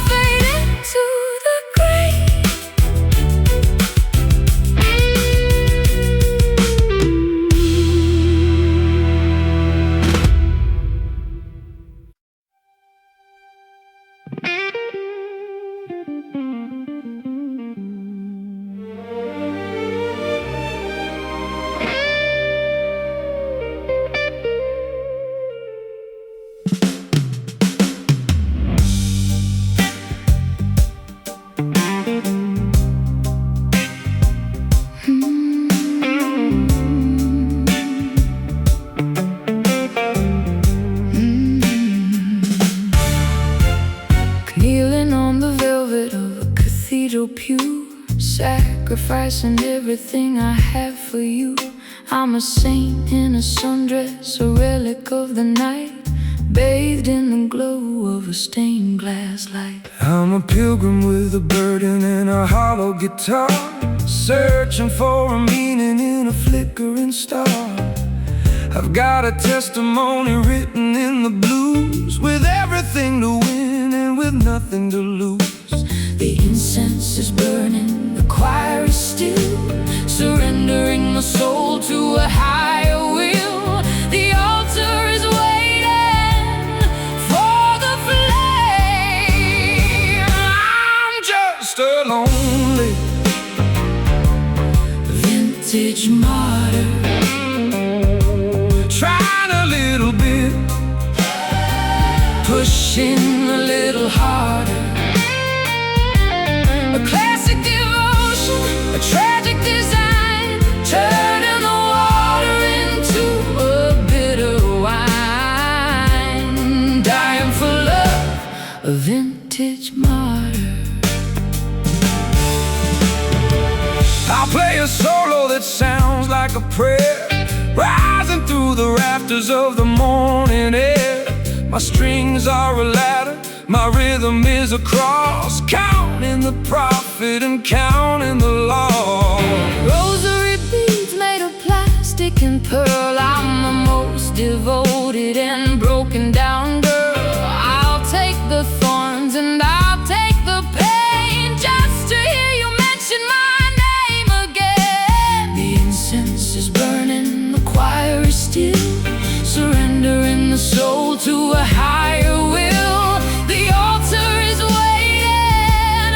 Fade into the gray. Sacrificing everything I have for you. I'm a saint in a sundress, a relic of the night, bathed in the glow of a stained glass light. I'm a pilgrim with a burden and a hollow guitar, searching for a meaning in a flickering star. I've got a testimony written in the blues, with everything to win and with nothing to lose. The incense is burning, the choir is still, surrendering my soul to a higher will. The altar is waiting for the flame. I'm just a lonely vintage martyr, trying a little bit, pushing a little harder. A classic devotion, a tragic design, turning the water into a bitter wine. Dying for love, a vintage martyr. I'll play a solo that sounds like a prayer, rising through the rafters of the morning air. My strings are a ladder, my rhythm is a cross, counting the profit and counting the loss. Rosary beads made of plastic and pearl, I'm the most devoted and broken down girl. I'll take the thorns and I'll take the pain, just to hear you mention my name again. The incense is burning, the choir is still, surrendering the soul to a higher will. The altar is waiting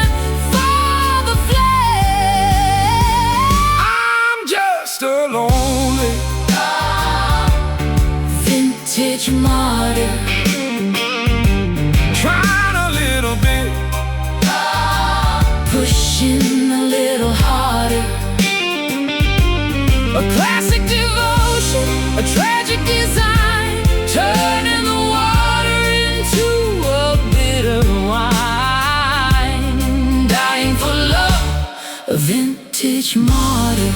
for the flame. I'm just a lonely vintage martyr, trying a little bit, pushing a little harder. A classic devotion, a tragic design, turning the water into a bitter wine. Dying for love, a vintage martyr.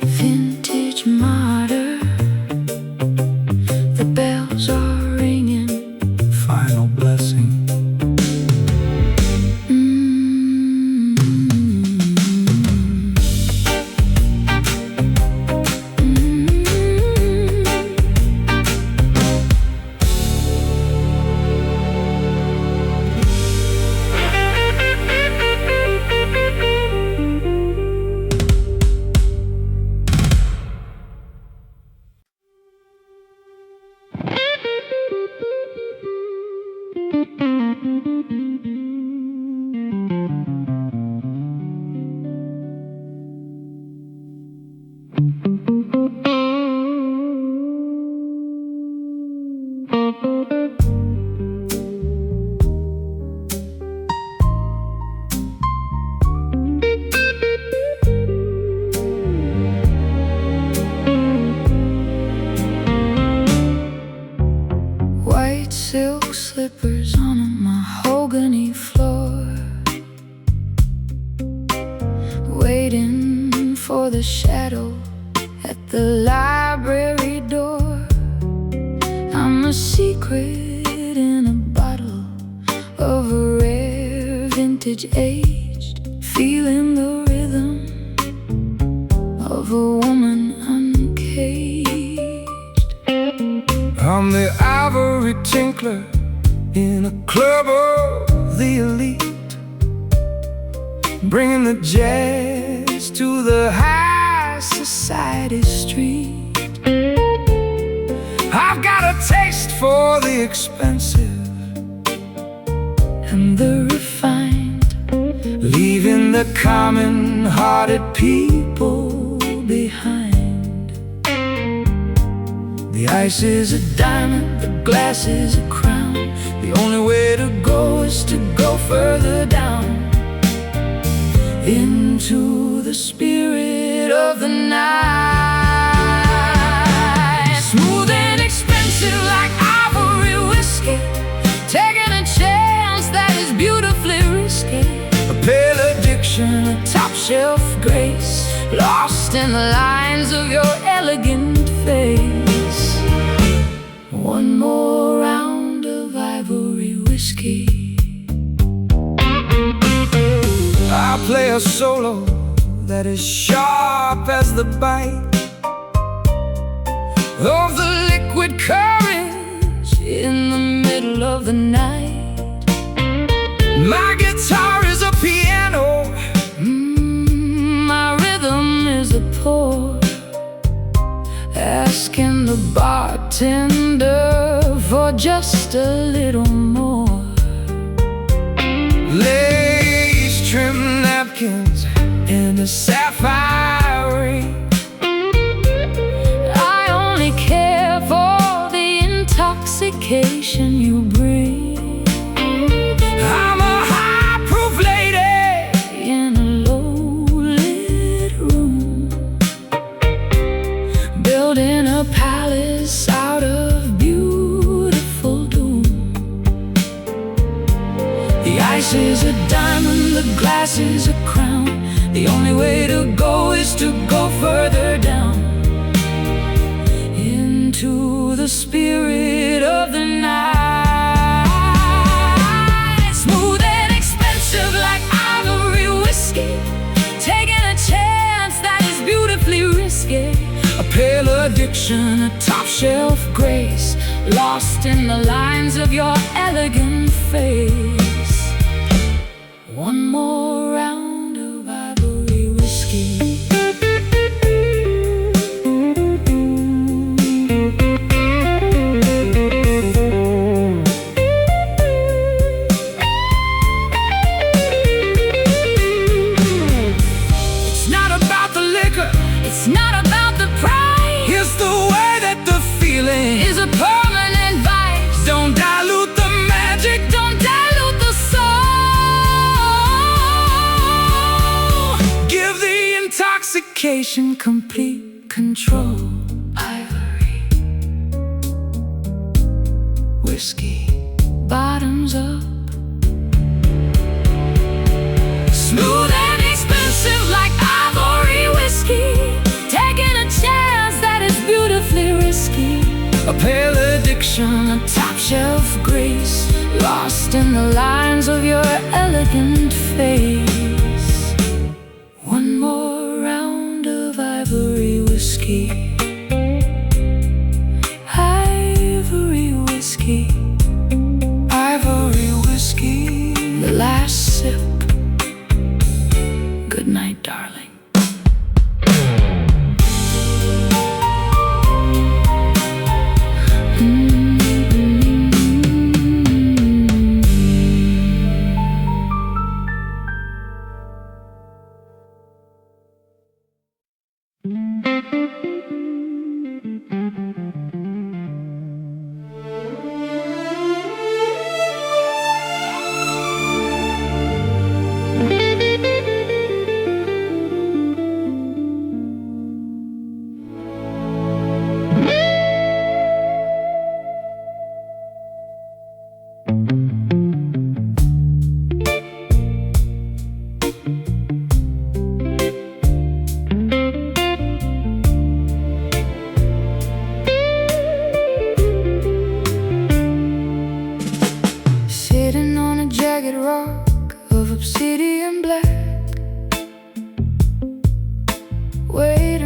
Vintage martyr, the bells are ringing. final blessing. White silk slippers on a mahogany floor, waiting for the shadow at the library door. my secret in a bottle of a rare vintage aged, feeling the rhythm of a woman uncaged. I'm the ivory tinkler in a club of the elite, bringing the jazz to the high society street. I've got a taste for the expensive and the refined, leaving the common-hearted people behind. The ice is a diamond, the glass is a crown. The only way to go is to go further down into the spirit of the night. Smooth and expensive like ivory whiskey, taking a chance that is beautifully risky. A pale addiction, a top shelf grace, lost in the lines of your elegant face. One more round of ivory whiskey. I play a solo that is sharp as the bite of the liquid courage in the middle of the night. My guitar is a piano, my rhythm is a pour, asking the bartender for just a little more. Lace trim napkins and a sapphire ring. I only care for the intoxication you bring. I'm a high-proof lady in a low-lit room, building a palace out of beautiful doom. The ice is a diamond, the glass is a crown. The only way to go is to go further down into the spirit of the night. Smooth and expensive like ivory whiskey, taking a chance that is beautifully risky. A pale addiction, a top shelf grace, lost in the lines of your elegant face. One more round of ivory whiskey. It's not about the liquor, it's not about the price. It's the way that the feeling is a permanent vice. Don't dilute the magic, don't dilute the soul. Give the intoxication complete control. Ivory whiskey, bottoms up. Smooth and expensive like ivory whiskey, taking a chance that is beautifully risky. A pale addiction, a top shelf grace, lost in the lines of your elegant face. One more round of ivory whiskey. Ivory whiskey, ivory whiskey. The last sip. Good night, darling.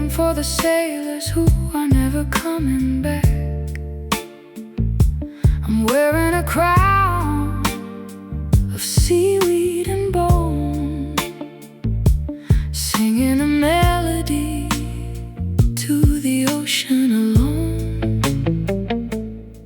waiting for the sailors who are never coming back. I'm wearing a crown of seaweed and bone, singing a melody to the ocean alone.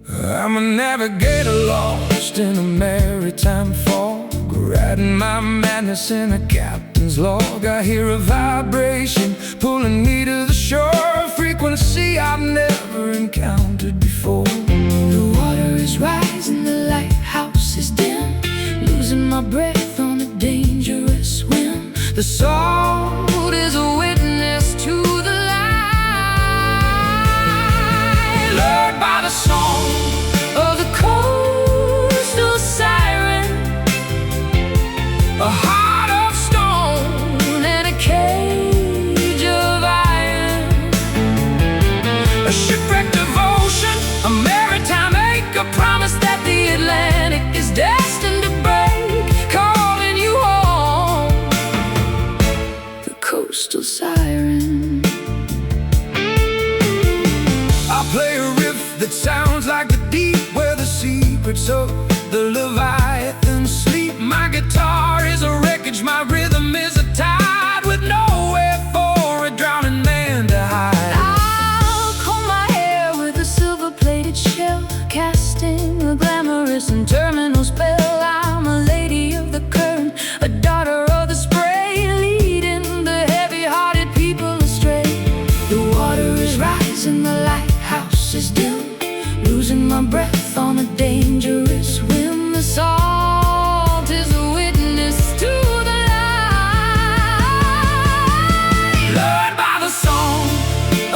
I'm a navigator lost in a maritime fog, writing my madness in a captain's log. I hear a vibration pulling me to the shore, a frequency I've never encountered before. The water is rising, the lighthouse is dim, losing my breath on a dangerous whim. The salt is a witness to the light, lured by the song of the coastal siren, a heart of stone and a cage of iron, a shipwrecked devotion, a maritime ache, a promise that the Atlantic is destined to break, calling you home, the coastal siren. I play a riff that sounds like the deep, where the secrets of the Leviathan sleep. My guitar is a wreckage, my rhythm is a tide, with nowhere for a drowning man to hide. I'll comb my hair with a silver-plated shell, casting a glamorous and terminal spell. I'm a lady of the current, a daughter of the spray, leading the heavy-hearted people astray. The water is rising, the lighthouse is dim, losing my breath on a dangerous whim. The salt is a witness to the light, Lured by the song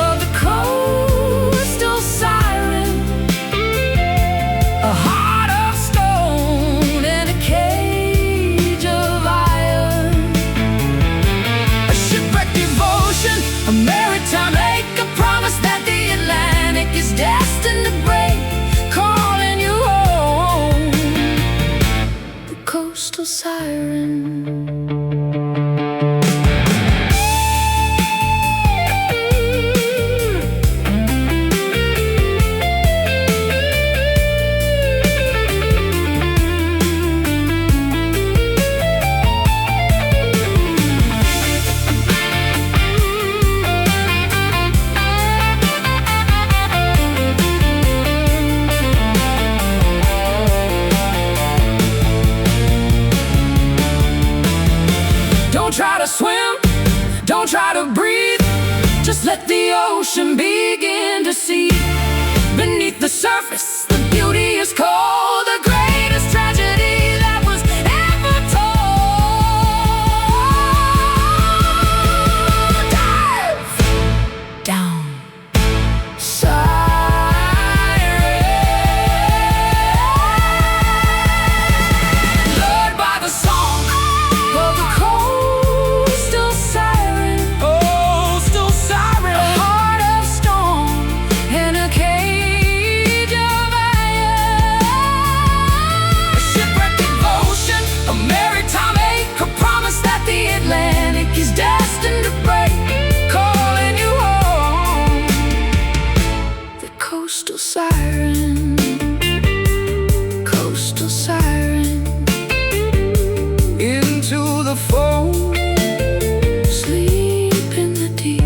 of the coastal siren, a heart of stone and a cage of iron, a shipwrecked devotion, a maritime ache, a promise that the Atlantic is destined to break, calling you home, the coastal siren. Don't try to swim, don't try to breathe, just let the ocean begin to see. Beneath the surface, the beauty is cold, the greatest tragedy that was ever told. Dive Down. siren, lured by the song Of the coastal siren, coastal a siren, heart of stone and a cage of iron, a shipwrecked devotion, a maritime ache, a promise that the Atlantic is destined to break, calling you home, the coastal siren, coastal siren, into the foam. sleep in the deep.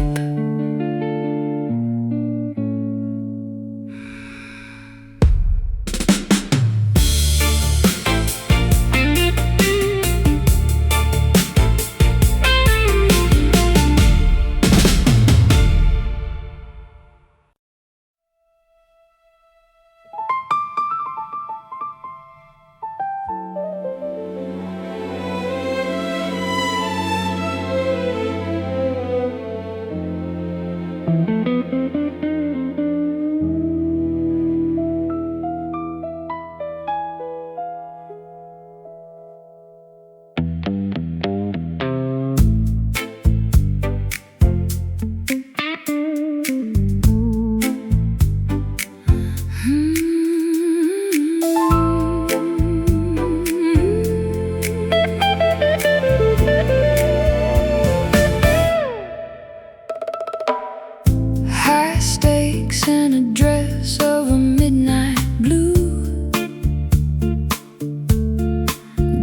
cheeks and a dress of a midnight blue,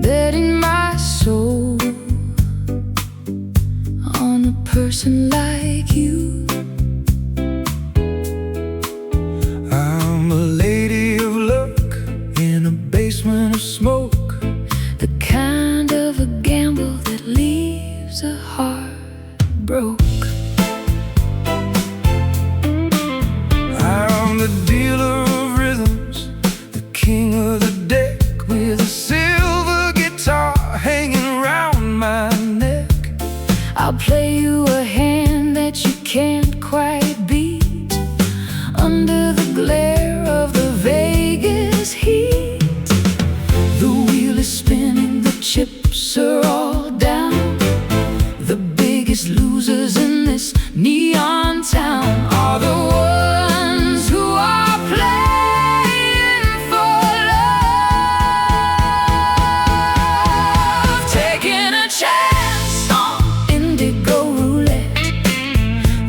betting my soul on a person like you. I'm a lady of luck in a basement of smoke, The kind of a gamble that leaves a heart broke. I'm the dealer of rhythms, the king of the deck, with a silver guitar hanging around my neck. I'll play you a hand that you can't quite beat, under the glare of the Vegas heat. The wheel is spinning, the chips are all down. The biggest losers in this neon town are the ones who are playing for love, taking a chance on indigo roulette,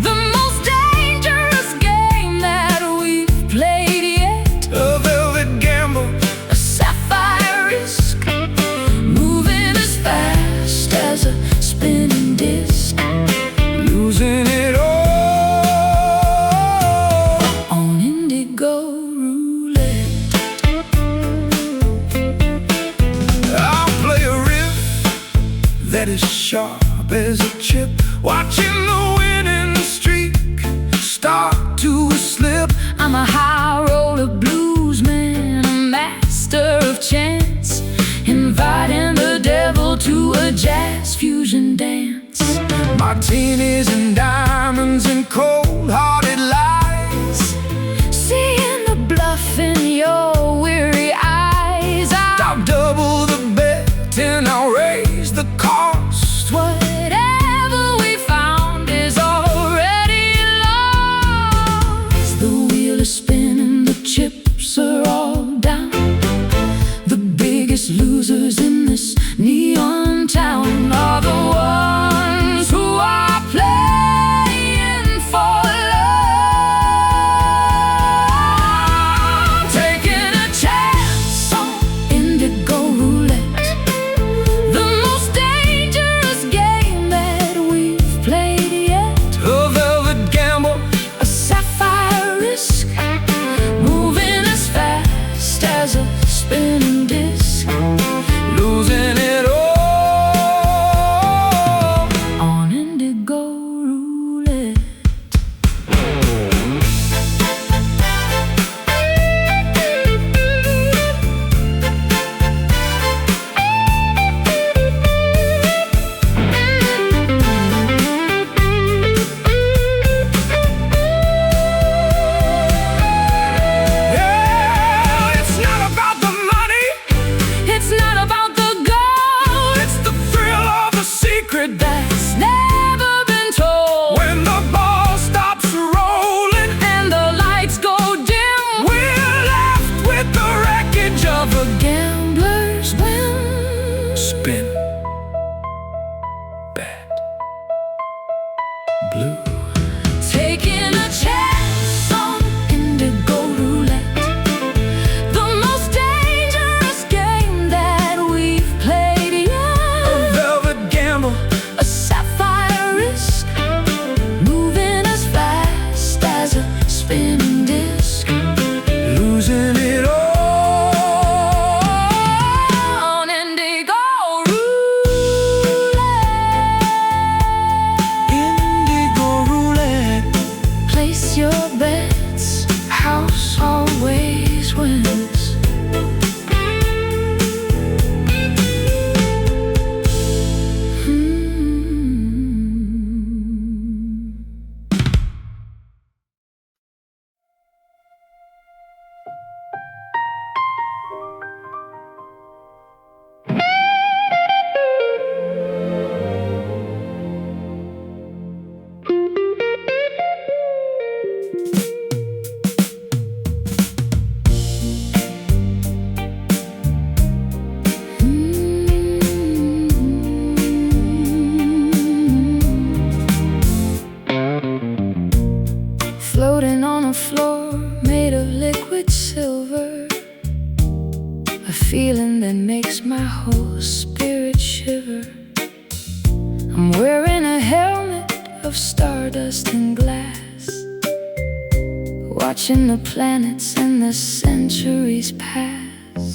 the most dangerous game that we've played yet. A velvet gamble, A sapphire risk, moving as fast as a spinning disc, losing it all on indigo roulette. I'll play a riff that is sharp as a chip, watching the winning streak start to slip. I'm a high roller blues man, a master of chance, inviting the devil to a jazz fusion dance. Martinis and diamonds and cold-hearted lies, Seeing the bluff in your weary eyes. I'll double the bet and I'll raise the cost. Whatever we found is already lost. The wheel is spinning, the chips are all down. The biggest losers in this neon town are the ones who are playing for love, taking a chance on indigo roulette, the most dangerous game that we've played yet. A velvet gamble, A sapphire risk, moving as fast as a spinning disc, losing it all on indigo roulette. Yeah, it's not about the money, It's not about the gold, it's the thrill of the secret. that's never been told. When the ball stops rolling, And the lights go dim, we're left with the wreckage of a gamblers win. spin. Bad. Blue. Taking a chance on indigo roulette, the most dangerous game that we've played yet. Velvet gamble, A sapphire risk, moving as fast as a spinning disc, losing it all on indigo roulette. indigo roulette. Place floor made of liquid silver, a feeling that makes my whole spirit shiver. I'm wearing a helmet of stardust and glass, watching the planets and the centuries pass.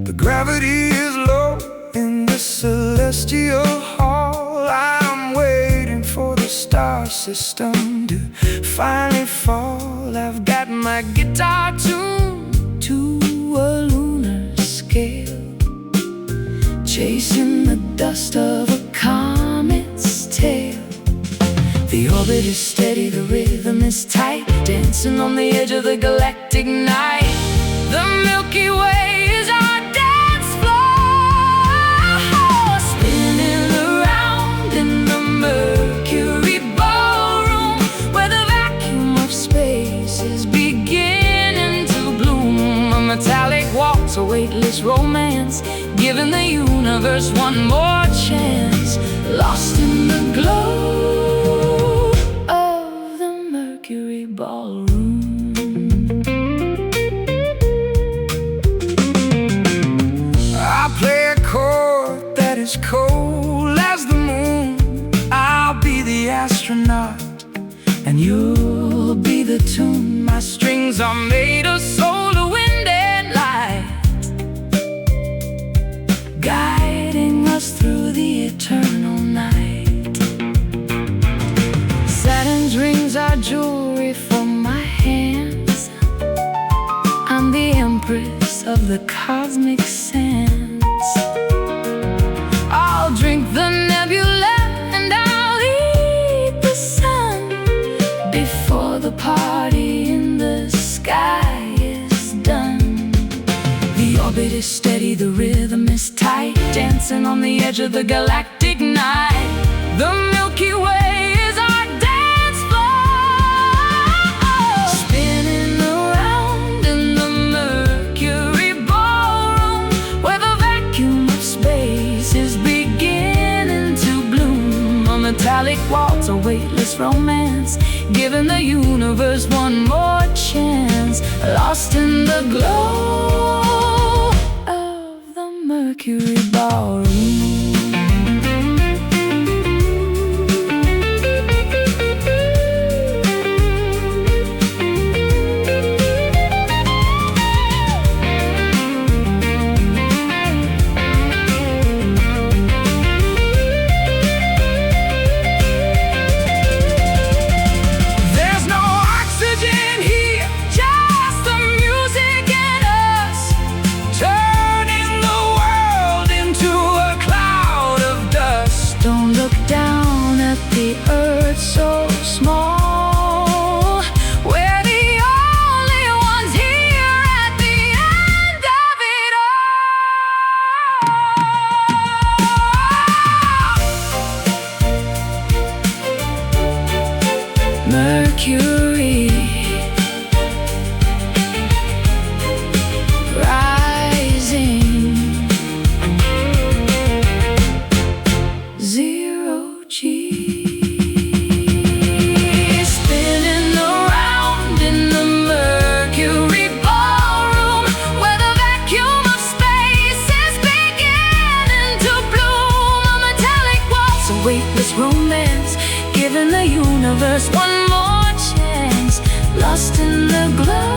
The gravity is low in the celestial hall. I'm waiting for the star system to finally fall. I've got my guitar tuned to a lunar scale, chasing the dust of a comet's tail. The orbit is steady, the rhythm is tight, dancing on the edge of the galactic night. The Milky Way is our dance floor, spinning around in the Mercury ballroom, where the vacuum of space is beginning to bloom. A metallic waltz, a weightless romance, giving the universe one more chance, lost in the glow of the Mercury ballroom. I play a chord that is cold as the moon. I'll be the astronaut and you'll be the tune. My strings are made of solar wind and light, guiding us through the eternal night. Saturn's rings are jewelry for my hands. I'm the empress of the cosmic sands. I'll drink the nebula and I'll eat the sun before the party in the sky is done. The orbit is steady, the rhythm is tight, dancing on the edge of the galactic night. The Milky Way is our dance floor, spinning around in the Mercury ballroom, where the vacuum of space is beginning to bloom. A metallic waltz, a weightless romance, giving the universe one more chance, lost in the glow of the Mercury ballroom. There's no oxygen here, just the music and us, turning the world into a cloud of dust. Don't look down at the earth so small, we're the only ones here at the end of it all. Mercury rising, zero G, spinning around in the Mercury ballroom, where the vacuum of space is beginning to bloom. A metallic waltz, a weightless romance, giving the universe one more chance, lost in the glow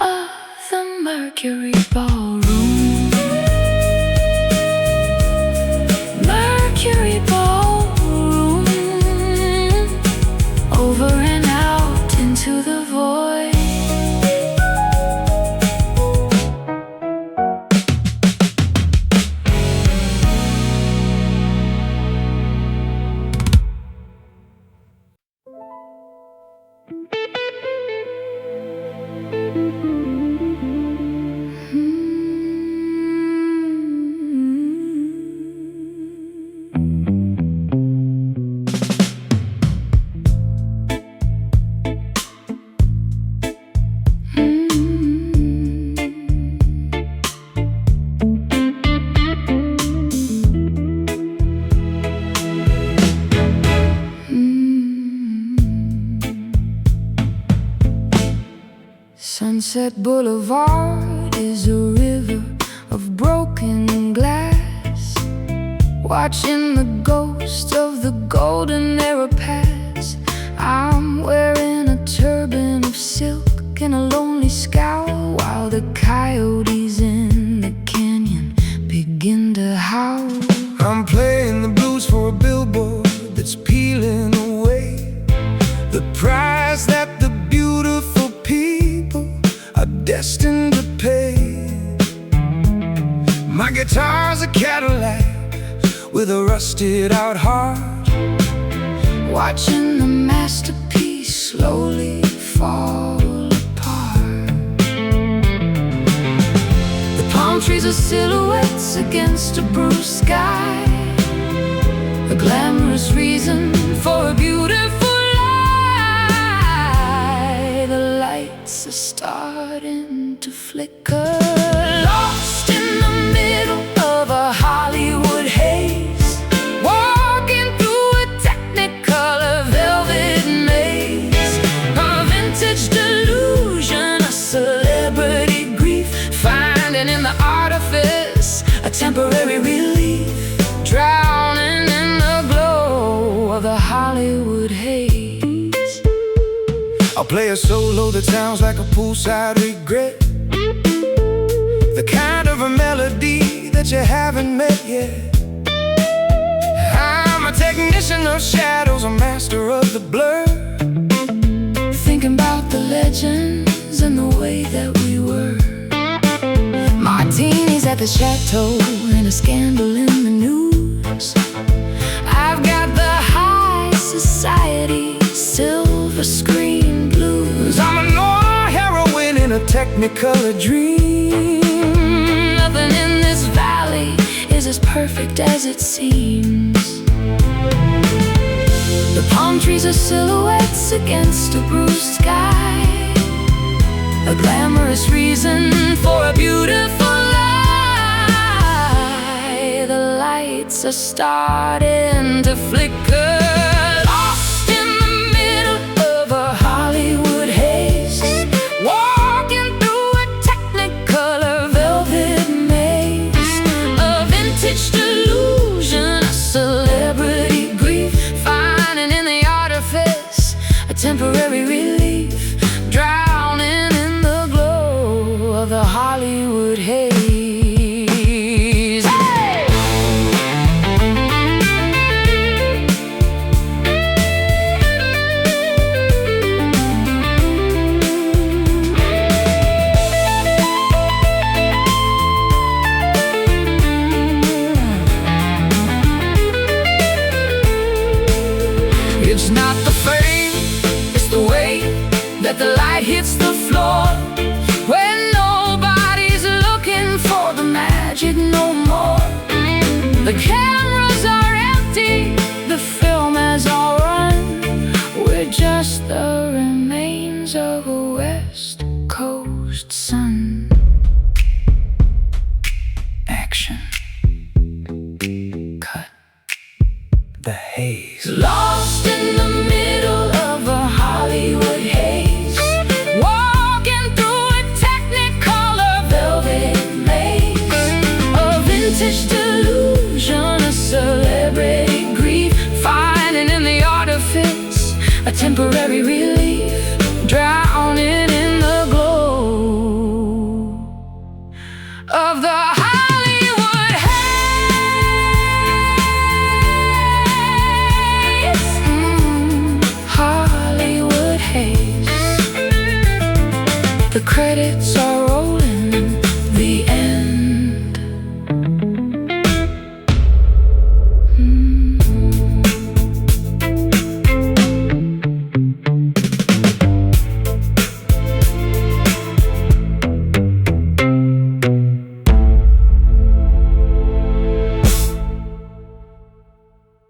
of the Mercury ballroom. Mercury ballroom, over and out into the void. Sunset Boulevard is a river of broken glass, watching the ghost of the golden era pass. I'm wearing a turban of silk and a lonely scowl, while the coyotes in the canyon begin to howl. I'm playing the blues for a billboard that's peeling away the price that the beautiful people are destined to pay. My guitar's a Cadillac with a rusted out heart, watching the masterpiece slowly fall apart. The palm trees are silhouettes against a bruised sky, a glamorous reason for a beautiful lie. The lights are starting to flicker, lost in the middle of a Hollywood haze, walking through a technicolor velvet maze, a vintage delusion, a celebrity grief, finding in the artifice a temporary relief, drowning in the glow of the Hollywood haze. I'll play a solo that sounds like a poolside regret, the kind of a melody that you haven't met yet. I'm a technician of shadows, a master of the blur, thinking about the legends and the way that we were. Martinis at the chateau and a scandal in the news. I've got the high society silver screen blues. I'm a Noir heroine in a technicolor dream. Nothing in this valley is as perfect as it seems. The palm trees are silhouettes against a bruised sky, a glamorous reason for a beautiful lie. The lights are starting to flicker, lost in the middle of a Hollywood haze, walking through a technicolor velvet maze, a vintage delusion, a celebrity grief, finding in the artifice a temporary relief, drowning in the glow of the Hollywood haze. Hey! It's not the fame, it's the way that the light hits the floor, when nobody's looking for the magic no more. The cameras are empty, the film has all run. We're just the remains of a West Coast sun. Action. Cut. The haze. Lost in the middle of a Hollywood haze, walking through a technicolor velvet maze, a vintage delusion, a celebrity grief, finding in the artifice a temporary relief, drowning in the glow of the Hollywood haze. Hollywood haze. The credits are